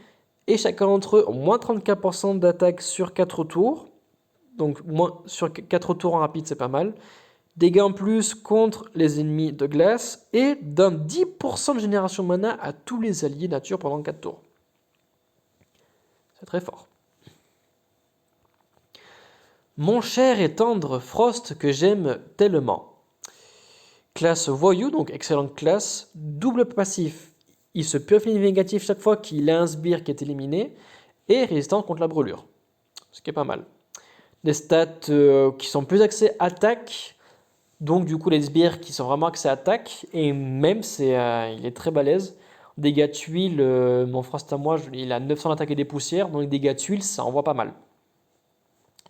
Et chacun d'entre eux ont moins 34% d'attaque sur 4 tours. Donc sur 4 tours en rapide, c'est pas mal. Dégâts en plus contre les ennemis de glace. Et donne 10% de génération mana à tous les alliés nature pendant 4 tours. C'est très fort. Mon cher et tendre Frost que j'aime tellement. Classe voyou, donc excellente classe. Double passif. Il se purifie négatif chaque fois qu'il a un sbire qui est éliminé. Et résistant contre la brûlure. Ce qui est pas mal. Des stats qui sont plus axés attaque. Donc du coup les sbires qui sont vraiment axés attaque. Et même il est très balèze. Dégâts de tuiles, mon Frost à moi, il a 900 d'attaque et des poussières. Donc les dégâts de tuiles, ça envoie pas mal.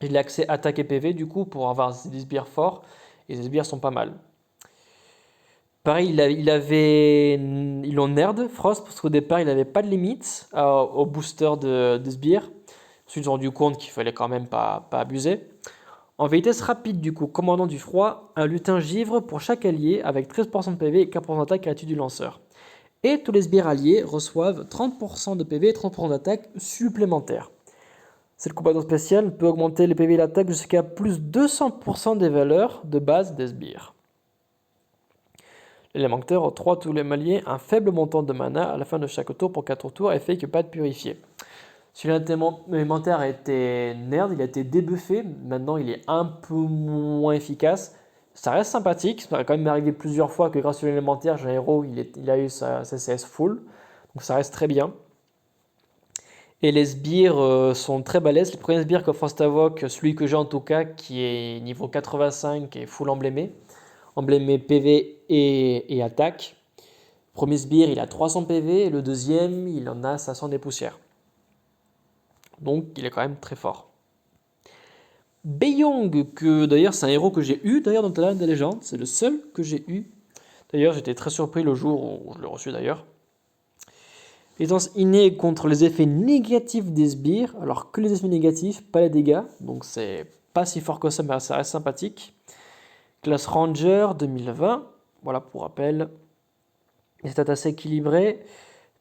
Il a accès attaque et PV du coup pour avoir des sbires forts. Et les sbires sont pas mal. Pareil, ils l'ont nerd, Frost, parce qu'au départ, il n'avait pas de limite au booster de sbires. Ensuite, ils ont rendu compte qu'il fallait quand même pas abuser. En vitesse rapide, du coup, commandant du froid, un lutin givre pour chaque allié avec 13% de PV et 4% d'attaque à l'attitude du lanceur. Et tous les sbires alliés reçoivent 30% de PV et 30% d'attaque supplémentaires. Cette combattant spéciale peut augmenter les PV et l'attaque jusqu'à plus 200% des valeurs de base des sbires. L'élémentaire octroie à tous les alliés un faible montant de mana à la fin de chaque tour pour 4 tours, effet que pas de purifié. Si l'élémentaire a été nerd, il a été débuffé, maintenant il est un peu moins efficace. Ça reste sympathique, ça a quand même arrivé plusieurs fois que grâce à l'élémentaire, j'ai un héros, il a eu sa CS full, donc ça reste très bien. Et les sbires sont très balèzes. Le premier sbire que Frost invoque, celui que j'ai en tout cas, qui est niveau 85 et full emblémé PV et attaque. Premier sbire, il a 300 PV et le deuxième, il en a 500 des poussières. Donc, il est quand même très fort. Beiyong, que d'ailleurs, c'est un héros que j'ai eu d'ailleurs dans Talent des légendes. C'est le seul que j'ai eu. D'ailleurs, j'étais très surpris le jour où je l'ai reçu d'ailleurs. Résistance innée contre les effets négatifs des sbires. Alors que les effets négatifs, pas les dégâts. Donc, c'est pas si fort que ça, mais ça reste sympathique. Classe Ranger 2020, voilà pour rappel. Les stats assez équilibrés.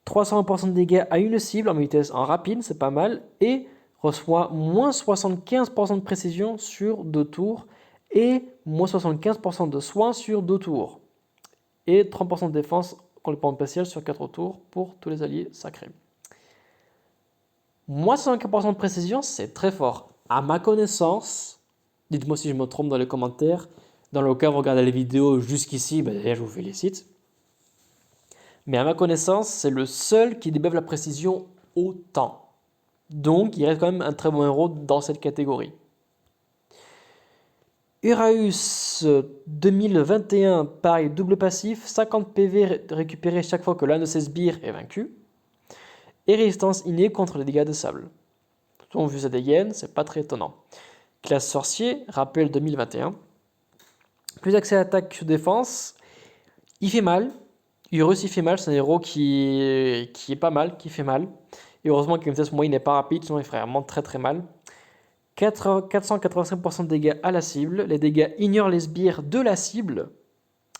300% de dégâts à une cible en vitesse en rapide, c'est pas mal. Et reçoit moins 75% de précision sur 2 tours. Et moins 75% de soins sur 2 tours. Et 30% de défense contre les points spécial sur 4 tours pour tous les alliés sacrés. Moins 75% de précision, c'est très fort. À ma connaissance, dites-moi si je me trompe dans les commentaires. Dans le cas où vous regardez les vidéos jusqu'ici, je vous félicite. Mais à ma connaissance, c'est le seul qui débuffe la précision autant. Donc, il reste quand même un très bon héros dans cette catégorie. Uraeus 2021, pareil, double passif, 50 PV récupérés chaque fois que l'un de ses sbires est vaincu. Et résistance innée contre les dégâts de sable. On vu sa dégaine, c'est pas très étonnant. Classe sorcier, rappel 2021. Plus accès à attaque que défense. Il fait mal. Urus il fait mal, c'est un héros qui est pas mal, qui fait mal. Et heureusement qu'une vitesse moyenne n'est pas rapide, sinon il ferait vraiment très très mal. 485% de dégâts à la cible. Les dégâts ignorent les sbires de la cible.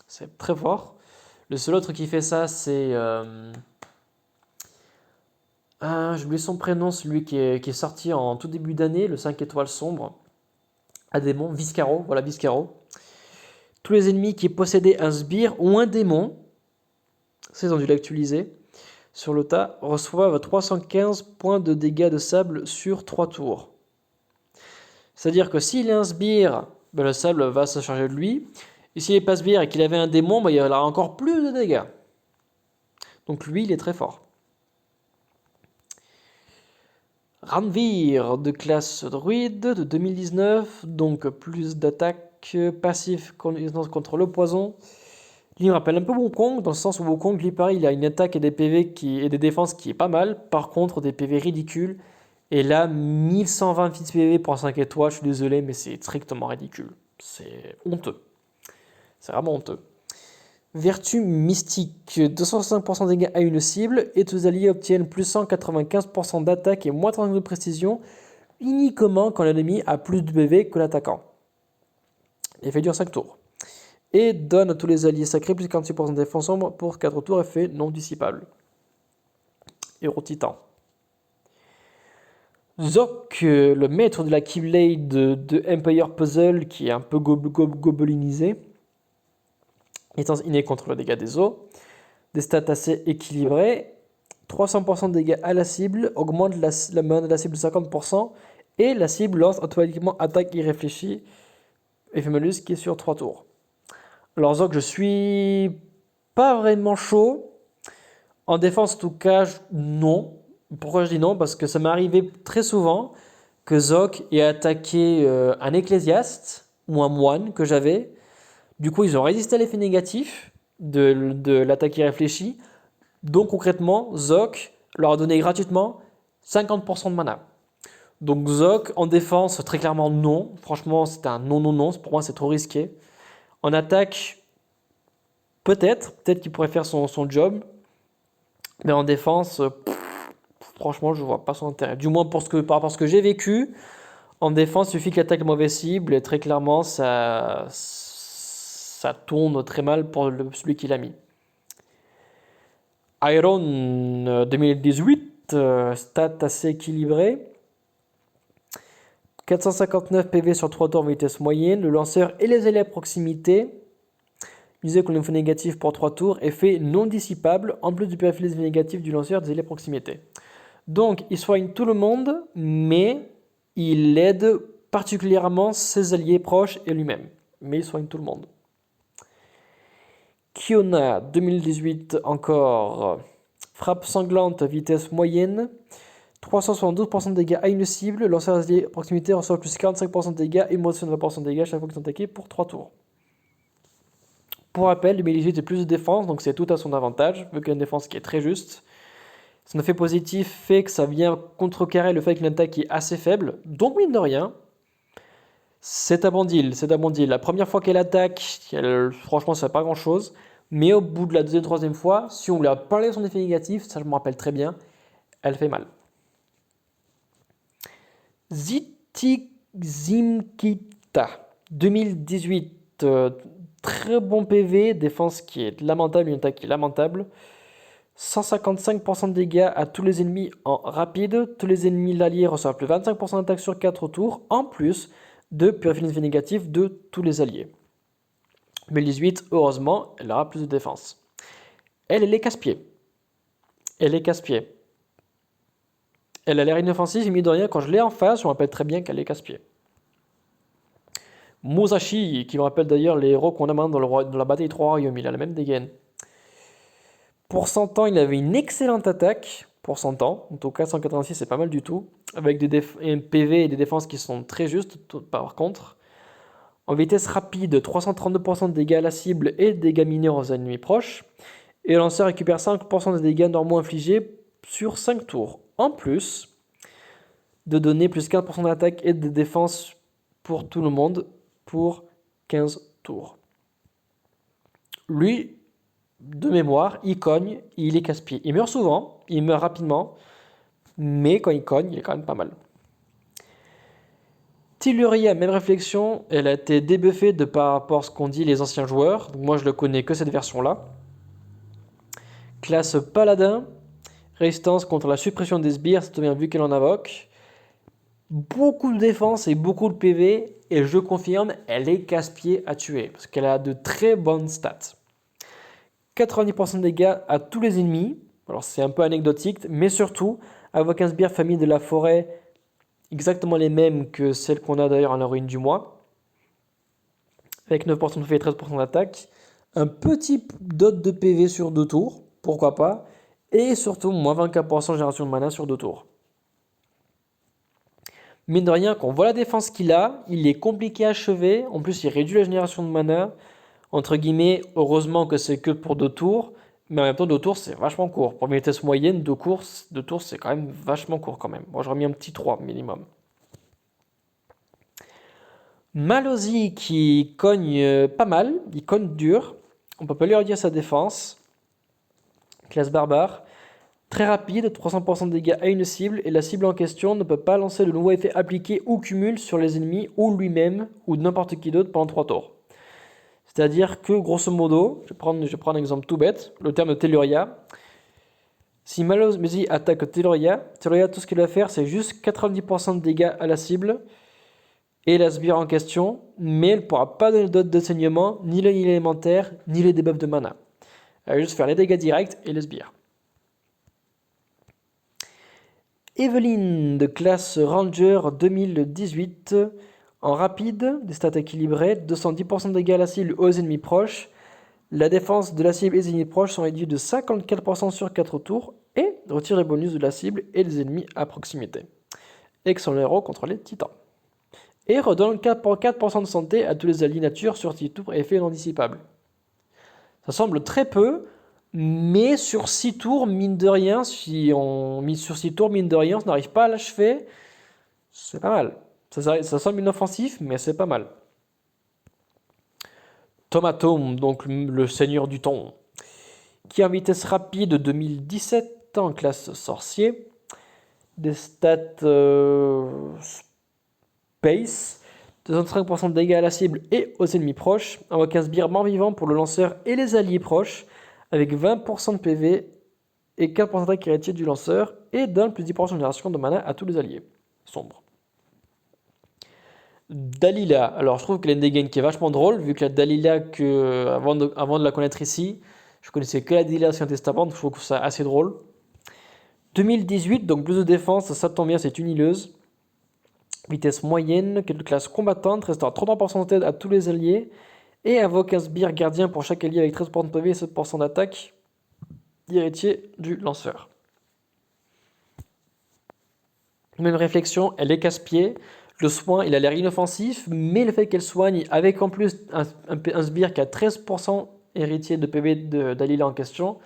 C'est très fort. Le seul autre qui fait ça, c'est... j'oublie son prénom, celui qui est sorti en tout début d'année, le 5 étoiles sombre. Un démon, Viscaro, voilà Viscaro. Tous les ennemis qui possédaient un sbire ou un démon, c'est ils ont dû l'actualiser, sur le tas, reçoivent 315 points de dégâts de sable sur 3 tours. C'est-à-dire que s'il a un sbire, ben le sable va se charger de lui. Et s'il n'est pas sbire et qu'il avait un démon, ben il aura encore plus de dégâts. Donc lui, il est très fort. Ranvir de classe druide de 2019, donc plus d'attaque passif contre le poison. Il me rappelle un peu Wukong, dans le sens où Wukong, lui pareil, il a une attaque et des PV et des défenses qui est pas mal, par contre des PV ridicules. Et là, 1120 fits PV pour 5 étoiles, je suis désolé, mais c'est strictement ridicule. C'est honteux. C'est vraiment honteux. Vertu mystique, 265% de dégâts à une cible, et tous les alliés obtiennent plus 195% d'attaque et moins 35 de précision, uniquement quand l'ennemi a plus de PV que l'attaquant. Effet dure 5 tours. Et donne à tous les alliés sacrés plus 46% de défense sombre pour 4 tours, effet non dissipable. Héros titan. Zok, le maître de la Keyblade de Empire Puzzle, qui est un peu gobelinisé. Étant inné contre le dégât des eaux. Des stats assez équilibrés. 300% de dégâts à la cible, augmente la mana de la cible de 50%, et la cible lance automatiquement attaque irréfléchie, effet malus qui est sur 3 tours. Alors Zok, je suis pas vraiment chaud. En défense, en tout cas, non. Pourquoi je dis non? Parce que ça m'est arrivé très souvent que Zok ait attaqué un ecclésiaste ou un moine que j'avais. Du coup, ils ont résisté à l'effet négatif de l'attaque irréfléchie. Donc concrètement, Zok leur a donné gratuitement 50% de mana. Donc Zok en défense, très clairement non. Franchement, c'est un non. Pour moi, c'est trop risqué. En attaque, peut-être qu'il pourrait faire son job. Mais en défense, franchement, je vois pas son intérêt. Du moins par rapport à ce que j'ai vécu. En défense, il suffit qu'il attaque la mauvaise cible et très clairement, ça tourne très mal pour celui qui l'a mis. Iron 2018, stat assez équilibré. 459 PV sur 3 tours en vitesse moyenne. Le lanceur et les alliés à proximité. Usé comme effet négatif pour 3 tours. Effet non dissipable, en plus du périphérisme négatif du lanceur des alliés à proximité. Donc, il soigne tout le monde, mais il aide particulièrement ses alliés proches et lui-même. Mais il soigne tout le monde. Kiona 2018 encore. Frappe sanglante, vitesse moyenne. 372% de dégâts à une cible. Lanceur des alliés à proximité reçoit plus 45% de dégâts et moins 20% de dégâts chaque fois qu'ils sont attaqués pour 3 tours. Pour rappel, 2018 est plus de défense, donc c'est tout à son avantage, vu qu'il a une défense qui est très juste. Son effet positif fait que ça vient contrecarrer le fait que l'attaque est assez faible. Donc, mine de rien, c'est un bon deal. La première fois qu'elle attaque, franchement, ça fait pas grand-chose. Mais au bout de la deuxième, troisième fois, si on lui a parlé de son effet négatif, ça je me rappelle très bien, elle fait mal. Zimkita 2018, très bon PV, défense qui est lamentable, une attaque qui est lamentable. 155% de dégâts à tous les ennemis en rapide. Tous les ennemis l'allié reçoivent plus 25% d'attaque sur 4 tours, en plus de purifier négatif de tous les alliés. 2018, heureusement, elle aura plus de défense. Elle est casse-pied. Elle a l'air inoffensive, mais de rien, quand je l'ai en face, je me rappelle très bien qu'elle est casse-pied. Musashi, qui me rappelle d'ailleurs les héros qu'on a maintenant dans la bataille 3 royaumes, il a la même dégaine. Pour 100 ans, il avait une excellente attaque. Pour 100 ans, en tout cas 186 c'est pas mal du tout. Avec un PV et des défenses qui sont très justes par contre. En vitesse rapide, 332% de dégâts à la cible et de dégâts mineurs aux ennemis proches. Et le lanceur récupère 5% des dégâts normaux infligés sur 5 tours. En plus de donner plus 15% d'attaque et de défense pour tout le monde pour 15 tours. Lui, de mémoire, il cogne, il est casse-pied. Il meurt souvent, il meurt rapidement, mais quand il cogne, il est quand même pas mal. Telluria, même réflexion, elle a été débuffée de par rapport à ce qu'ont dit les anciens joueurs. Donc moi, je ne connais que cette version-là. Classe Paladin, résistance contre la suppression des sbires, c'est bien vu qu'elle en invoque. Beaucoup de défense et beaucoup de PV, et je confirme, elle est casse-pied à tuer, parce qu'elle a de très bonnes stats. 90% de dégâts à tous les ennemis, alors c'est un peu anecdotique, mais surtout, invoque un sbire famille de la forêt, exactement les mêmes que celles qu'on a d'ailleurs en héroïne du mois, avec 9% de PV et 13% d'attaque, un petit dot de PV sur 2 tours, pourquoi pas, et surtout moins 24% de génération de mana sur 2 tours. Mine de rien, quand on voit la défense qu'il a, il est compliqué à achever, en plus il réduit la génération de mana, entre guillemets, heureusement que c'est que pour 2 tours, mais en même temps 2 tours c'est vachement court. Pour une vitesse moyenne, 2 tours c'est quand même vachement court quand même. Moi j'aurais mis un petit 3 minimum. Malozzi qui cogne pas mal, il cogne dur, on peut pas lui redire sa défense. Classe barbare, très rapide, 300% de dégâts à une cible, et la cible en question ne peut pas lancer de nouveaux effets appliqués ou cumul sur les ennemis ou lui-même ou n'importe qui d'autre pendant 3 tours. C'est-à-dire que grosso modo, je vais prendre un exemple tout bête, le terme de Telluria. Si Malozzi attaque Telluria, tout ce qu'il va faire c'est juste 90% de dégâts à la cible et la sbire en question, mais elle ne pourra pas donner d'autres de saignement, ni l'élémentaire, ni les debuffs de mana. Elle va juste faire les dégâts directs et les sbires. Evelyn de classe Ranger 2018, en rapide, des stats équilibrées, 210% de dégâts à la cible aux ennemis proches. La défense de la cible et des ennemis proches sont réduits de 54% sur 4 tours et retire les bonus de la cible et des ennemis à proximité. Excellent héros contre les titans. Et redonne 4% de santé à tous les alliés nature sur 6 tours et effet non dissipable. Ça semble très peu, mais sur 6 tours, mine de rien, si on mise sur 6 tours, mine de rien, on n'arrive pas à l'achever, c'est pas mal. Ça semble inoffensif, mais c'est pas mal. Tomatome, donc le seigneur du temps, qui a une vitesse rapide 2017 en classe sorcier, des stats space, 235% de dégâts à la cible et aux ennemis proches, invoque un sbire mort-vivant pour le lanceur et les alliés proches, avec 20% de PV et 4% d'attaque héritier du lanceur, et donne plus 10% de génération de mana à tous les alliés. Sombre. Dalila, alors je trouve qu'elle a une dégaine qui est vachement drôle, vu que la Dalila, avant de la connaître ici, je connaissais que la Dalila Ancien Testament, donc je trouve ça assez drôle. 2018, donc plus de défense, ça tombe bien, c'est une hileuse. Vitesse moyenne, classe combattante, restaure 33% de tête à tous les alliés, et invoque un sbire gardien pour chaque allié avec 13% de PV et 7% d'attaque, héritier du lanceur. Même réflexion, elle est casse-pied. Le soin, il a l'air inoffensif, mais le fait qu'elle soigne avec en plus un sbire qui a 13% héritier de PV d'Alila en question,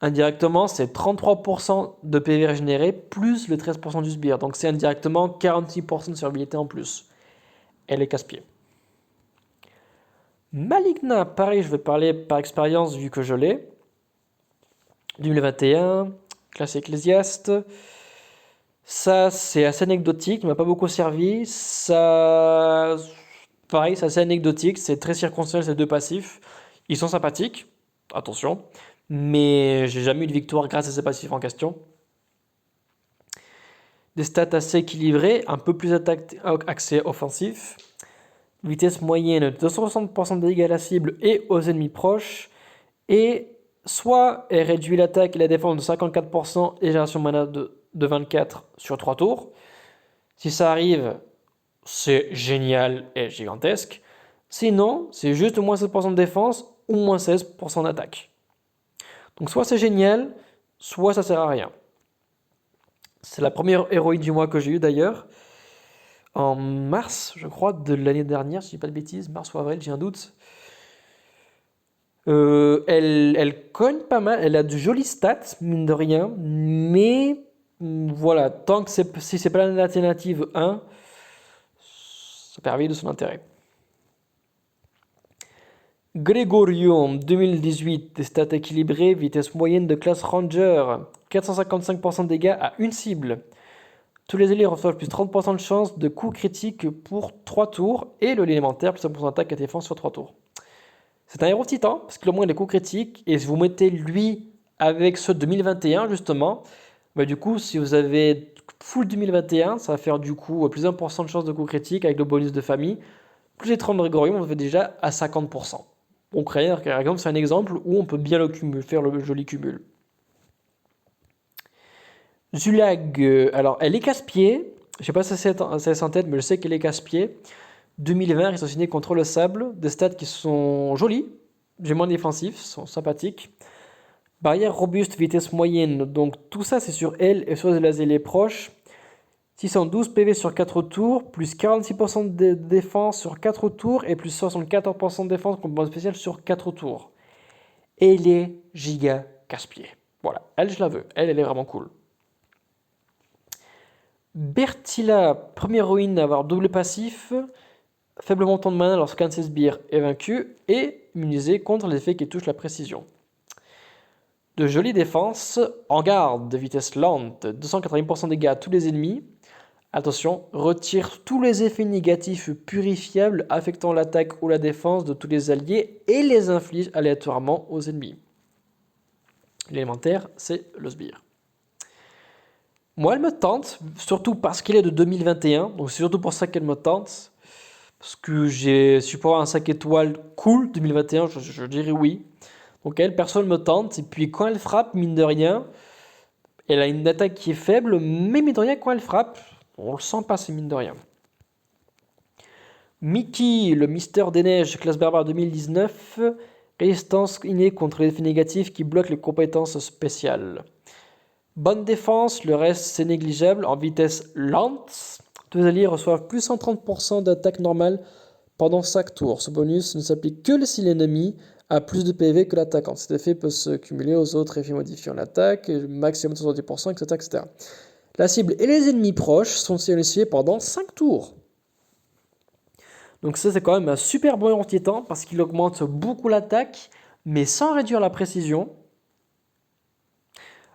indirectement, c'est 33% de PV régénéré plus le 13% du sbire. Donc c'est indirectement 46% de survivabilité en plus. Elle est casse-pied. Maligna, pareil, je vais parler par expérience vu que je l'ai. 2021, classe ecclésiaste. Ça, c'est assez anecdotique, il m'a pas beaucoup servi. Ça, pareil, c'est assez anecdotique, c'est très circonstanciel ces deux passifs. Ils sont sympathiques, attention, mais j'ai jamais eu de victoire grâce à ces passifs en question. Des stats assez équilibrés, un peu plus accès offensif. Vitesse moyenne, 260% de dégâts à la cible et aux ennemis proches. Et soit elle réduit l'attaque et la défense de 54% et génération de mana de 24 sur 3 tours. Si ça arrive, c'est génial et gigantesque. Sinon, c'est juste moins 7% de défense ou moins 16% d'attaque. Donc soit c'est génial, soit ça sert à rien. C'est la première héroïne du mois que j'ai eue d'ailleurs. En mars, je crois, de l'année dernière, si je dis pas de bêtises, mars ou avril, j'ai un doute. Elle cogne pas mal, elle a de jolies stats, mine de rien, mais voilà, tant que si c'est pas l'alternative 1, ça perd vite de son intérêt. Gregorio, 2018, des stats équilibrées, vitesse moyenne de classe Ranger, 455% de dégâts à une cible. Tous les alliés reçoivent plus 30% de chance de coups critiques pour 3 tours, et le élémentaire, plus 1% d'attaque et défense sur 3 tours. C'est un héros titan, parce qu'il a au moins des coups critiques, et si vous mettez lui avec ceux de 2021, justement, bah du coup, si vous avez full 2021, ça va faire du coup plus 1% de chance de coups critiques avec le bonus de famille, plus les 30 de Grégorium, on fait déjà à 50%. Donc, par exemple, c'est un exemple où on peut bien faire le joli cumul. Zulag, alors elle est casse-pied, je sais pas si c'est en tête, mais je sais qu'elle est casse-pied. 2020, ils sont signés contre le sable, des stats qui sont jolis, j'ai moins défensifs, sont sympathiques. Barrière robuste, vitesse moyenne, donc tout ça c'est sur elle et sur les alliés proches. 612 PV sur 4 tours, plus 46% de défense sur 4 tours et plus 74% de défense contre bonus spécial sur 4 tours. Elle est giga casse-pied. Voilà, elle je la veux, elle est vraiment cool. Bertilla, première héroïne à avoir double passif, faible montant de mana lorsqu'un de ses sbires est vaincu et immunisé contre les effets qui touchent la précision. De jolies défenses, en garde, de vitesse lente, 280% de dégâts à tous les ennemis. Attention, retire tous les effets négatifs purifiables affectant l'attaque ou la défense de tous les alliés et les inflige aléatoirement aux ennemis. L'élémentaire, c'est le sbire. Moi, elle me tente, surtout parce qu'elle est de 2021, donc c'est surtout pour ça qu'elle me tente. Parce que si je peux avoir un 5 étoiles cool 2021, je dirais oui. Donc elle, personne me tente. Et puis quand elle frappe, mine de rien, elle a une attaque qui est faible, mais mine de rien, quand elle frappe, on le sent passer, mine de rien. Mickey, le Mystère des Neiges, classe barbare 2019, résistance innée contre les effets négatifs qui bloquent les compétences spéciales. Bonne défense, le reste c'est négligeable, en vitesse lente. Tous les alliés reçoivent plus 130% d'attaque normale pendant 5 tours. Ce bonus ne s'applique que si l'ennemi a plus de PV que l'attaquant. Cet effet peut se cumuler aux autres effets modifiant l'attaque, maximum de 70%, etc., etc. La cible et les ennemis proches sont silenciés pendant 5 tours. Donc ça c'est quand même un super bon anti-temps parce qu'il augmente beaucoup l'attaque, mais sans réduire la précision.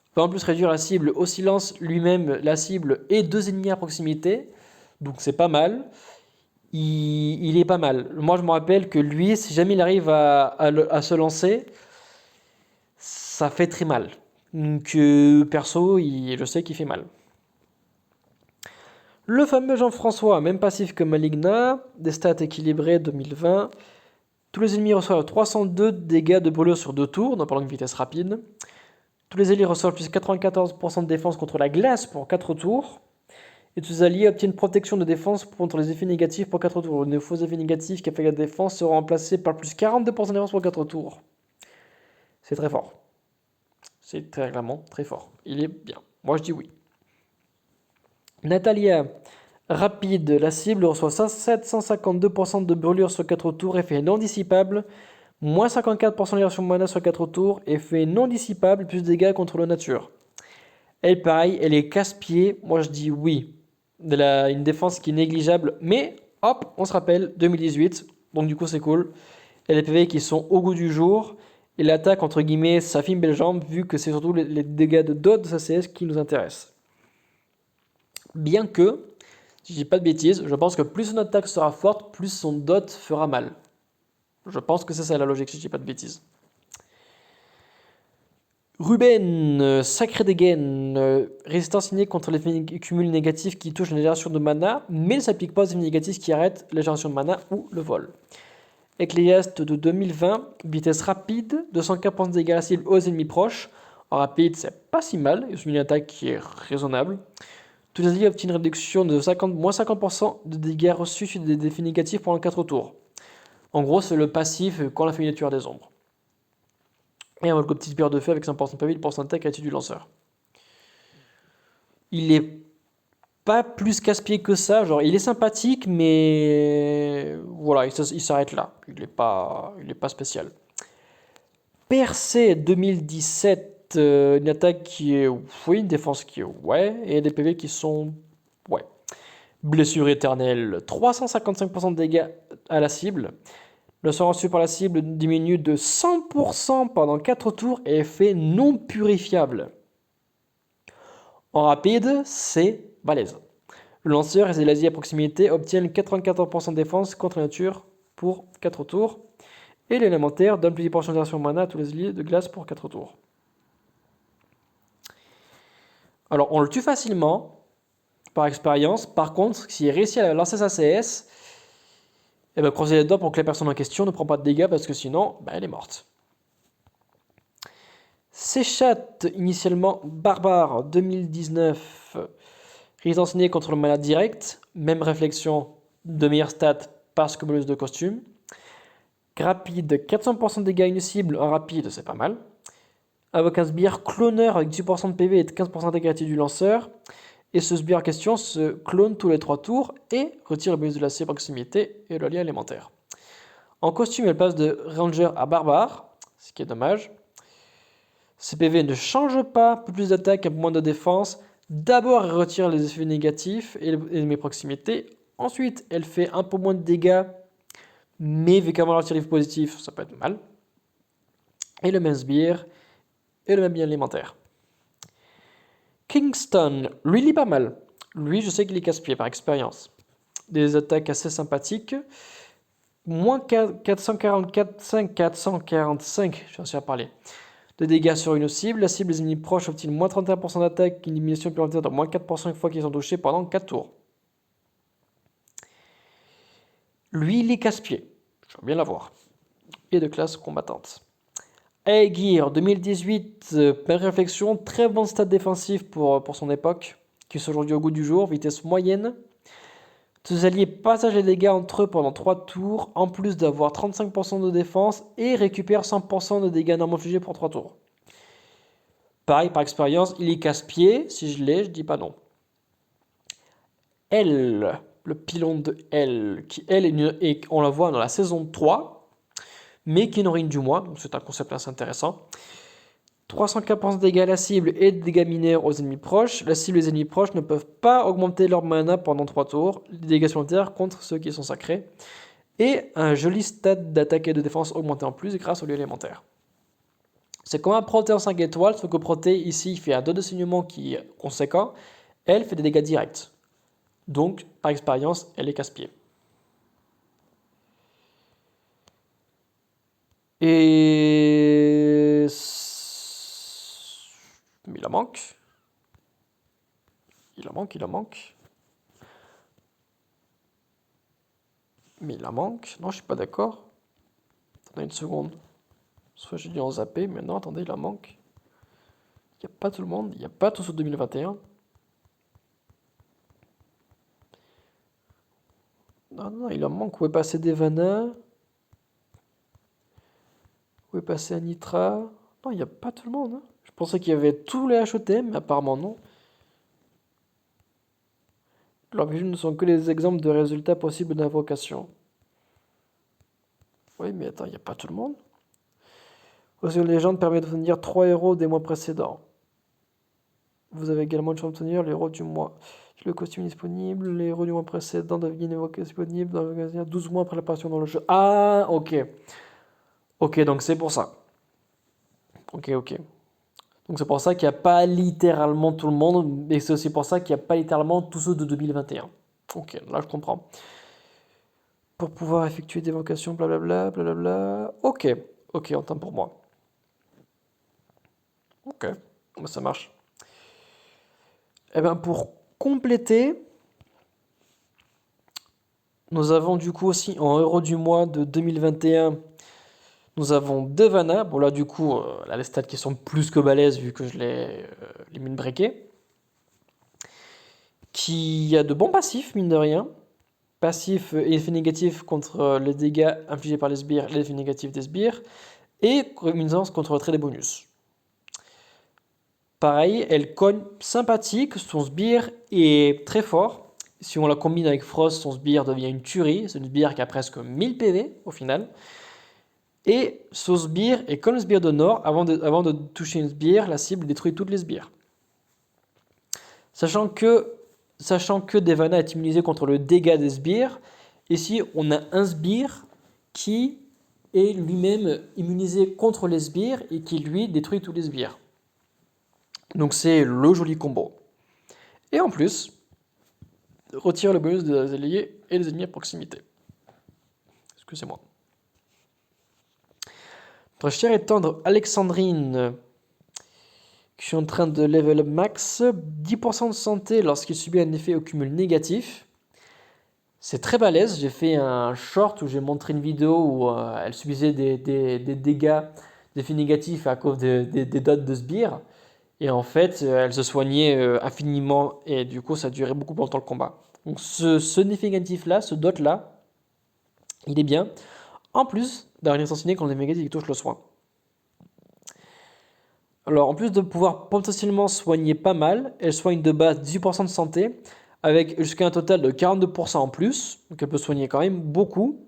Il peut en plus réduire la cible au silence lui-même, la cible et 2 ennemis à proximité. Donc c'est pas mal. Il est pas mal. Moi je me rappelle que lui, si jamais il arrive à se lancer, ça fait très mal. Donc perso, je sais qu'il fait mal. Le fameux Jean-François, même passif que Maligna, des stats équilibrées 2020. Tous les ennemis reçoivent 302 dégâts de brûlure sur 2 tours, en parlant de vitesse rapide. Tous les alliés reçoivent plus 94% de défense contre la glace pour 4 tours. Et tous les alliés obtiennent protection de défense contre les effets négatifs pour 4 tours. Les faux effets négatifs qui affectent la défense seront remplacés par plus 42% de défense pour 4 tours. C'est très fort. C'est très clairement très fort. Il est bien. Moi je dis oui. Natalia, rapide, la cible reçoit 752% de brûlure sur 4 tours, effet non dissipable, moins 54% de version mana sur 4 tours, effet non dissipable, plus de dégâts contre la nature. Elle, pareil, elle est casse-pied, moi je dis oui. Elle a une défense qui est négligeable, mais hop, on se rappelle, 2018, donc du coup c'est cool. Elle a des PV qui sont au goût du jour, et l'attaque, entre guillemets, ça fait une belle jambe, vu que c'est surtout les dégâts de dot de sa CS qui nous intéressent. Bien que, si je dis pas de bêtises, je pense que plus son attaque sera forte, plus son dot fera mal. Je pense que c'est ça la logique, si je dis pas de bêtises. Ruben, Sacré Dégaine, résistance innée contre les cumuls négatifs qui touchent la génération de mana, mais ne s'applique pas aux effets négatifs qui arrêtent la génération de mana ou le vol. Ecclésiaste de 2020, vitesse rapide, 240% de dégâts à la cible aux ennemis proches. En rapide, c'est pas si mal, il y a une attaque qui est raisonnable. Tous les alliés obtiennent une réduction de moins 50% de dégâts reçus sur des effets négatifs pendant 4 tours. En gros, c'est le passif quand la famille tueur des ombres. Et un Volco petit sbire de feu avec 100% de PV, 1% d'attaque, attitude du lanceur. Il est pas plus casse-pied que ça, genre il est sympathique, mais voilà, il s'arrête là. Il est pas spécial. Percé 2017, une attaque qui est oui, une défense qui est ouais, et des PV qui sont ouais. Blessure éternelle, 355% de dégâts à la cible. Le sort reçu par la cible diminue de 100% pendant 4 tours et effet non purifiable. En rapide, c'est balèze. Le lanceur et ses lasers à proximité obtiennent 94% de défense contre la nature pour 4 tours. Et l'élémentaire donne plus de concentration mana à tous les alliés de glace pour 4 tours. Alors on le tue facilement, par expérience. Par contre, s'il réussit à lancer sa CS, eh ben, croisez les doigts pour que la personne en question ne prend pas de dégâts parce que sinon, elle est morte. Séchat, initialement barbare 2019, résistance innée contre le mana direct, même réflexion de meilleure stat parce que bonus de costume. Rapide, 400% de dégâts à une cible en rapide, c'est pas mal. Avec un sbire cloneur avec 10% de PV et 15% d'intégrité du lanceur. Et ce sbire en question se clone tous les 3 tours et retire le bonus de la cible proximité et le lien élémentaire. En costume, elle passe de ranger à barbare, ce qui est dommage. Ses PV ne changent pas, plus d'attaque, un peu moins de défense. D'abord, elle retire les effets négatifs et les proximités. Ensuite, elle fait un peu moins de dégâts, mais vu qu'avant elle retire les positifs, ça peut être mal. Et le même sbire et le même bien élémentaire. Kingston, lui, il est pas mal. Lui, je sais qu'il est casse-pied par expérience. Des attaques assez sympathiques. Moins 445, je suis à parler. De dégâts sur une cible. La cible des ennemis proches obtient moins 31% d'attaque, une diminution supplémentaire de moins 4% une fois qu'ils sont touchés pendant 4 tours. Lui, il est casse-pied. Je veux bien l'avoir. Et de classe combattante. Aegir 2018, belle réflexion, très bon stat défensif pour son époque, qui est aujourd'hui au goût du jour, vitesse moyenne. Tous alliés partagent les dégâts entre eux pendant 3 tours, en plus d'avoir 35% de défense et récupère 100% de dégâts normaux infligés pour 3 tours. Pareil, par expérience, il est casse-pied, si je l'ai, je dis pas non. Elle, le pylône de Elle, qui elle, on la voit dans la saison 3, mais qui n'ont rien du mois, donc c'est un concept assez intéressant. 340 dégâts à la cible et de dégâts mineurs aux ennemis proches. La cible et les ennemis proches ne peuvent pas augmenter leur mana pendant 3 tours. Les dégâts supplémentaires contre ceux qui sont sacrés. Et un joli stat d'attaque et de défense augmenté en plus grâce au lieu élémentaire. C'est comme un Proté en 5 étoiles, sauf que Proté ici il fait un 2 de saignement qui est conséquent. Elle fait des dégâts directs. Donc, par expérience, elle est casse-pied. Et... mais il en manque. Il en manque. Mais il en manque. Non, je suis pas d'accord. Attendez une seconde. Soit j'ai dû en zapper, mais non, attendez, il en manque. Il n'y a pas tout le monde. Il n'y a pas tout sur 2021. Non, il en manque. Où est passé Devana? Où est passé Anitra? Non, il n'y a pas tout le monde. Hein. Je pensais qu'il y avait tous les HOTM, mais apparemment non. L'origine ne sont que les exemples de résultats possibles d'invocation. Oui, mais attends, il n'y a pas tout le monde. Aussi, une légende permet d'obtenir 3 héros des mois précédents. Vous avez également une chance d'obtenir les héros du mois. Le costume est disponible, les héros du mois précédent deviennent disponibles dans le magasin 12 mois après l'apparition dans le jeu. Ah, ok. Ok, donc c'est pour ça. Ok. Donc c'est pour ça qu'il n'y a pas littéralement tout le monde, et c'est aussi pour ça qu'il n'y a pas littéralement tous ceux de 2021. Ok, là je comprends. Pour pouvoir effectuer des vocations, blablabla. Ok, autant pour moi. Ok, ça marche. Et bien pour compléter, nous avons du coup aussi en héros du mois de 2021, nous avons Devana. Bon là du coup, là les stats qui sont plus que balèzes vu que je l'ai mine breaké. Qui a de bons passifs, mine de rien. Passif et effet négatif contre les dégâts infligés par les sbires et l'effet négatif des sbires. et immunisante contre le trait des bonus. Pareil, elle cogne sympathique, son sbire est très fort. Si on la combine avec Frost, son sbire devient une tuerie. C'est une sbire qui a presque 1000 PV au final. Et ce sbire est comme le sbire de Nord, avant de toucher une sbire, la cible détruit toutes les sbires. Sachant que Devana est immunisé contre le dégât des sbires, ici on a un sbire qui est lui-même immunisé contre les sbires et qui lui détruit tous les sbires. Donc c'est le joli combo. Et en plus, retire le bonus des alliés et des ennemis à proximité. Excusez-moi. Notre chère et tendre Alexandrine, je suis en train de level up max, 10% de santé lorsqu'il subit un effet au cumul négatif. C'est très balèze. J'ai fait un short où j'ai montré une vidéo où elle subissait des dégâts, des effets négatifs à cause des dots de sbires. Et en fait, elle se soignait infiniment et du coup, ça durait beaucoup plus longtemps le combat. Donc ce effet négatif-là, ce dot-là, il est bien. En plus, d'avoir une sensibilité quand les négatifs touchent le soin. Alors, en plus de pouvoir potentiellement soigner pas mal, elle soigne de base 18% de santé, avec jusqu'à un total de 42% en plus, donc elle peut soigner quand même beaucoup,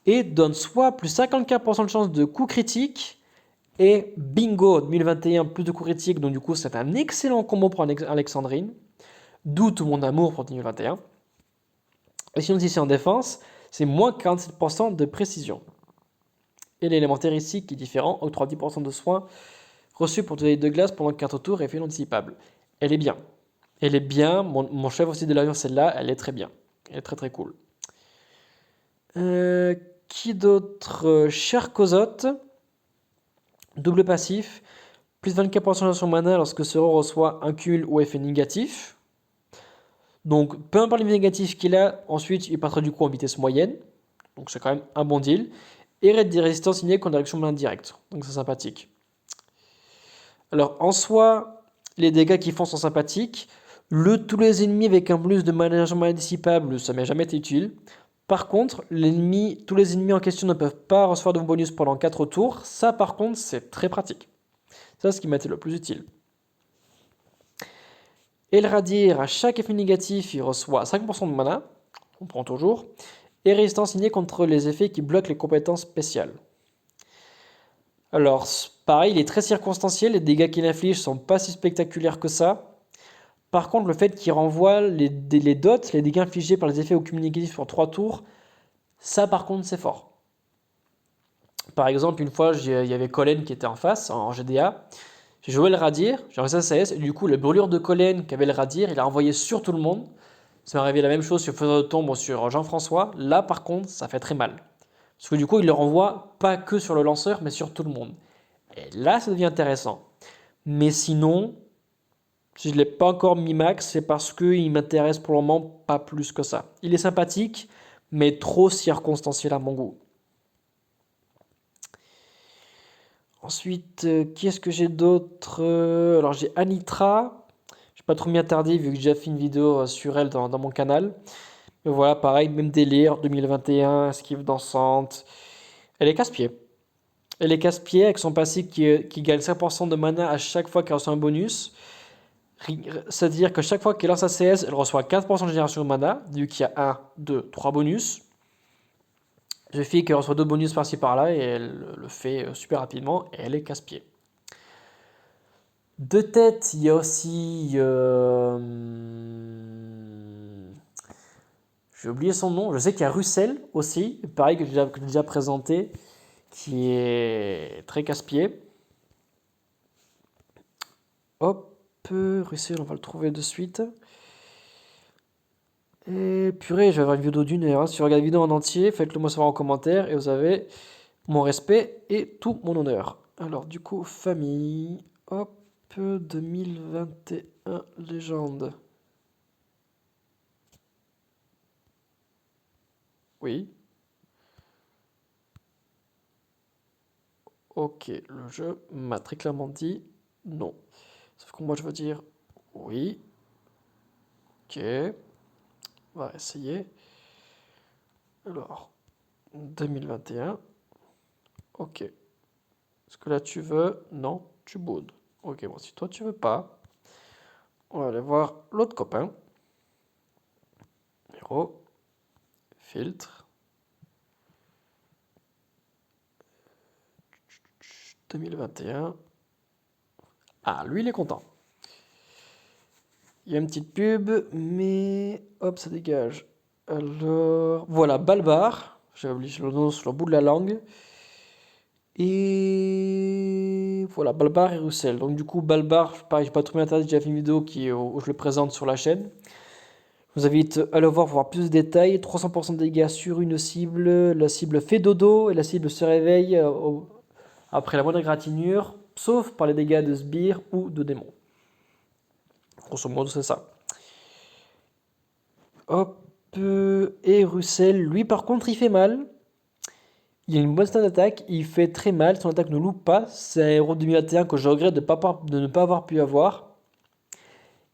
et donne soit plus 54% de chance de coup critique, et bingo, 2021, plus de coups critiques, donc du coup c'est un excellent combo pour Alexandrine, d'où tout mon amour pour 2021. Et sinon si c'est en défense, c'est moins 47% de précision. Et l'élémentaire ici, qui est différent, octroie 10% de soins reçus pour donner de glace pendant 4 tours et effet non anticipable. Elle est bien. Elle est bien, mon chef aussi de l'alliance, celle-là, elle est très bien. Elle est très très cool. Qui d'autre? Cher Cozotte, double passif, plus 24% de son mana lorsque ce héros reçoit un cumul ou effet négatif. Donc, peu importe l'effet négatif qu'il a, ensuite il passera du coup en vitesse moyenne. Donc c'est quand même un bon deal. Et raid des résistances innée en direction main directe. Donc c'est sympathique. Alors en soi, les dégâts qu'ils font sont sympathiques. Tous les ennemis avec un plus de management dissipable, ça m'est jamais été utile. Par contre, tous les ennemis en question ne peuvent pas recevoir de bonus pendant 4 tours. Ça par contre, c'est très pratique. Ça, c'est ce qui m'a été le plus utile. Elradir, à chaque effet négatif, il reçoit 5% de mana. On prend toujours. Et résistance innée contre les effets qui bloquent les compétences spéciales. Alors, pareil, il est très circonstanciel. Les dégâts qu'il inflige sont pas si spectaculaires que ça. Par contre, le fait qu'il renvoie les dots, les dégâts infligés par les effets au cumul négatif sur 3 tours, ça par contre c'est fort. Par exemple, une fois, il y avait Colin qui était en face, en GDA. J'ai joué le Radir, j'ai réussi à CS, et du coup, la brûlure de Colin qu'avait le Radir, il a envoyé sur tout le monde. Ça m'est arrivé la même chose sur Faiseur de Tombe ou sur Jean-François. Là, par contre, ça fait très mal. Parce que du coup, il le renvoie pas que sur le lanceur, mais sur tout le monde. Et là, ça devient intéressant. Mais sinon, si je ne l'ai pas encore mis max, c'est parce qu'il m'intéresse pour le moment pas plus que ça. Il est sympathique, mais trop circonstanciel à mon goût. Ensuite, qui est-ce que j'ai d'autre? Alors j'ai Anitra. Je n'ai pas trop m'y attarder vu que j'ai déjà fait une vidéo sur elle dans mon canal. Mais voilà, pareil, même délire, 2021, esquive dansante. Elle est casse-pied. Elle est casse-pied avec son passif qui gagne 5% de mana à chaque fois qu'elle reçoit un bonus. C'est-à-dire que chaque fois qu'elle lance sa CS, elle reçoit 4% de génération de mana, vu qu'il y a 1, 2, 3 bonus. Je fais qu'elle reçoit 2 bonus par-ci par-là et elle le fait super rapidement et elle est casse-pied. De tête, il y a aussi. J'ai oublié son nom. Je sais qu'il y a Russell aussi, pareil que j'ai déjà présenté, qui est très casse-pied. Hop, Russell, on va le trouver de suite. Et purée, je vais avoir une vidéo d'une heure. Si vous regardez la vidéo en entier, faites-le moi savoir en commentaire et vous avez mon respect et tout mon honneur. Alors, du coup, famille. Hop, 2021 légende. Oui. Ok, le jeu m'a très clairement dit non. Sauf que moi, je veux dire oui. Ok. On va essayer. Alors, 2021. Ok. Est-ce que là tu veux? Non, tu boudes. Ok, bon, si toi tu veux pas, on va aller voir l'autre copain. Numéro, filtre, 2021. Ah, lui il est content. Il y a une petite pub, mais hop, ça dégage. Alors, voilà, Balbar. J'avais oublié le nom sur le bout de la langue. Et voilà, Balbar et Roussel. Donc du coup, Balbar, pareil, j'ai pas trouvé internet, j'ai fait une vidéo où je le présente sur la chaîne. Je vous invite à le voir pour voir plus de détails. 300% de dégâts sur une cible. La cible fait dodo et la cible se réveille après la moindre égratignure, sauf par les dégâts de sbires ou de démons. Grosso modo, c'est ça. Hop, et Russell, lui par contre, il fait mal. Il a une bonne stat d'attaque, il fait très mal, son attaque ne loupe pas. C'est un héros 2021 que je regrette de ne pas avoir pu avoir.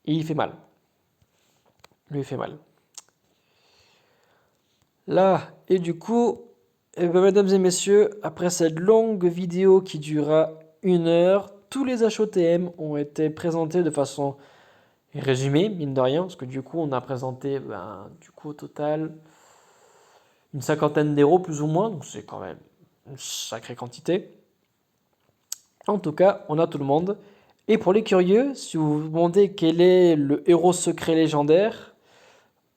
Et il fait mal. Lui, il fait mal. Là, et du coup, eh ben, mesdames et messieurs, après cette longue vidéo qui durera 1 heure, tous les HOTM ont été présentés de façon résumée, mine de rien, parce que du coup, on a présenté, du coup, au total, une cinquantaine d'héros, plus ou moins, donc c'est quand même une sacrée quantité. En tout cas, on a tout le monde. Et pour les curieux, si vous vous demandez quel est le héros secret légendaire,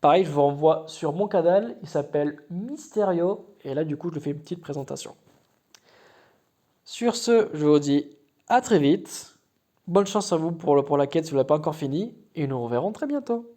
pareil, je vous renvoie sur mon canal, il s'appelle Mysterio, et là du coup je fais une petite présentation. Sur ce, je vous dis à très vite, bonne chance à vous pour la quête si vous ne l'avez pas encore fini, et nous reverrons très bientôt.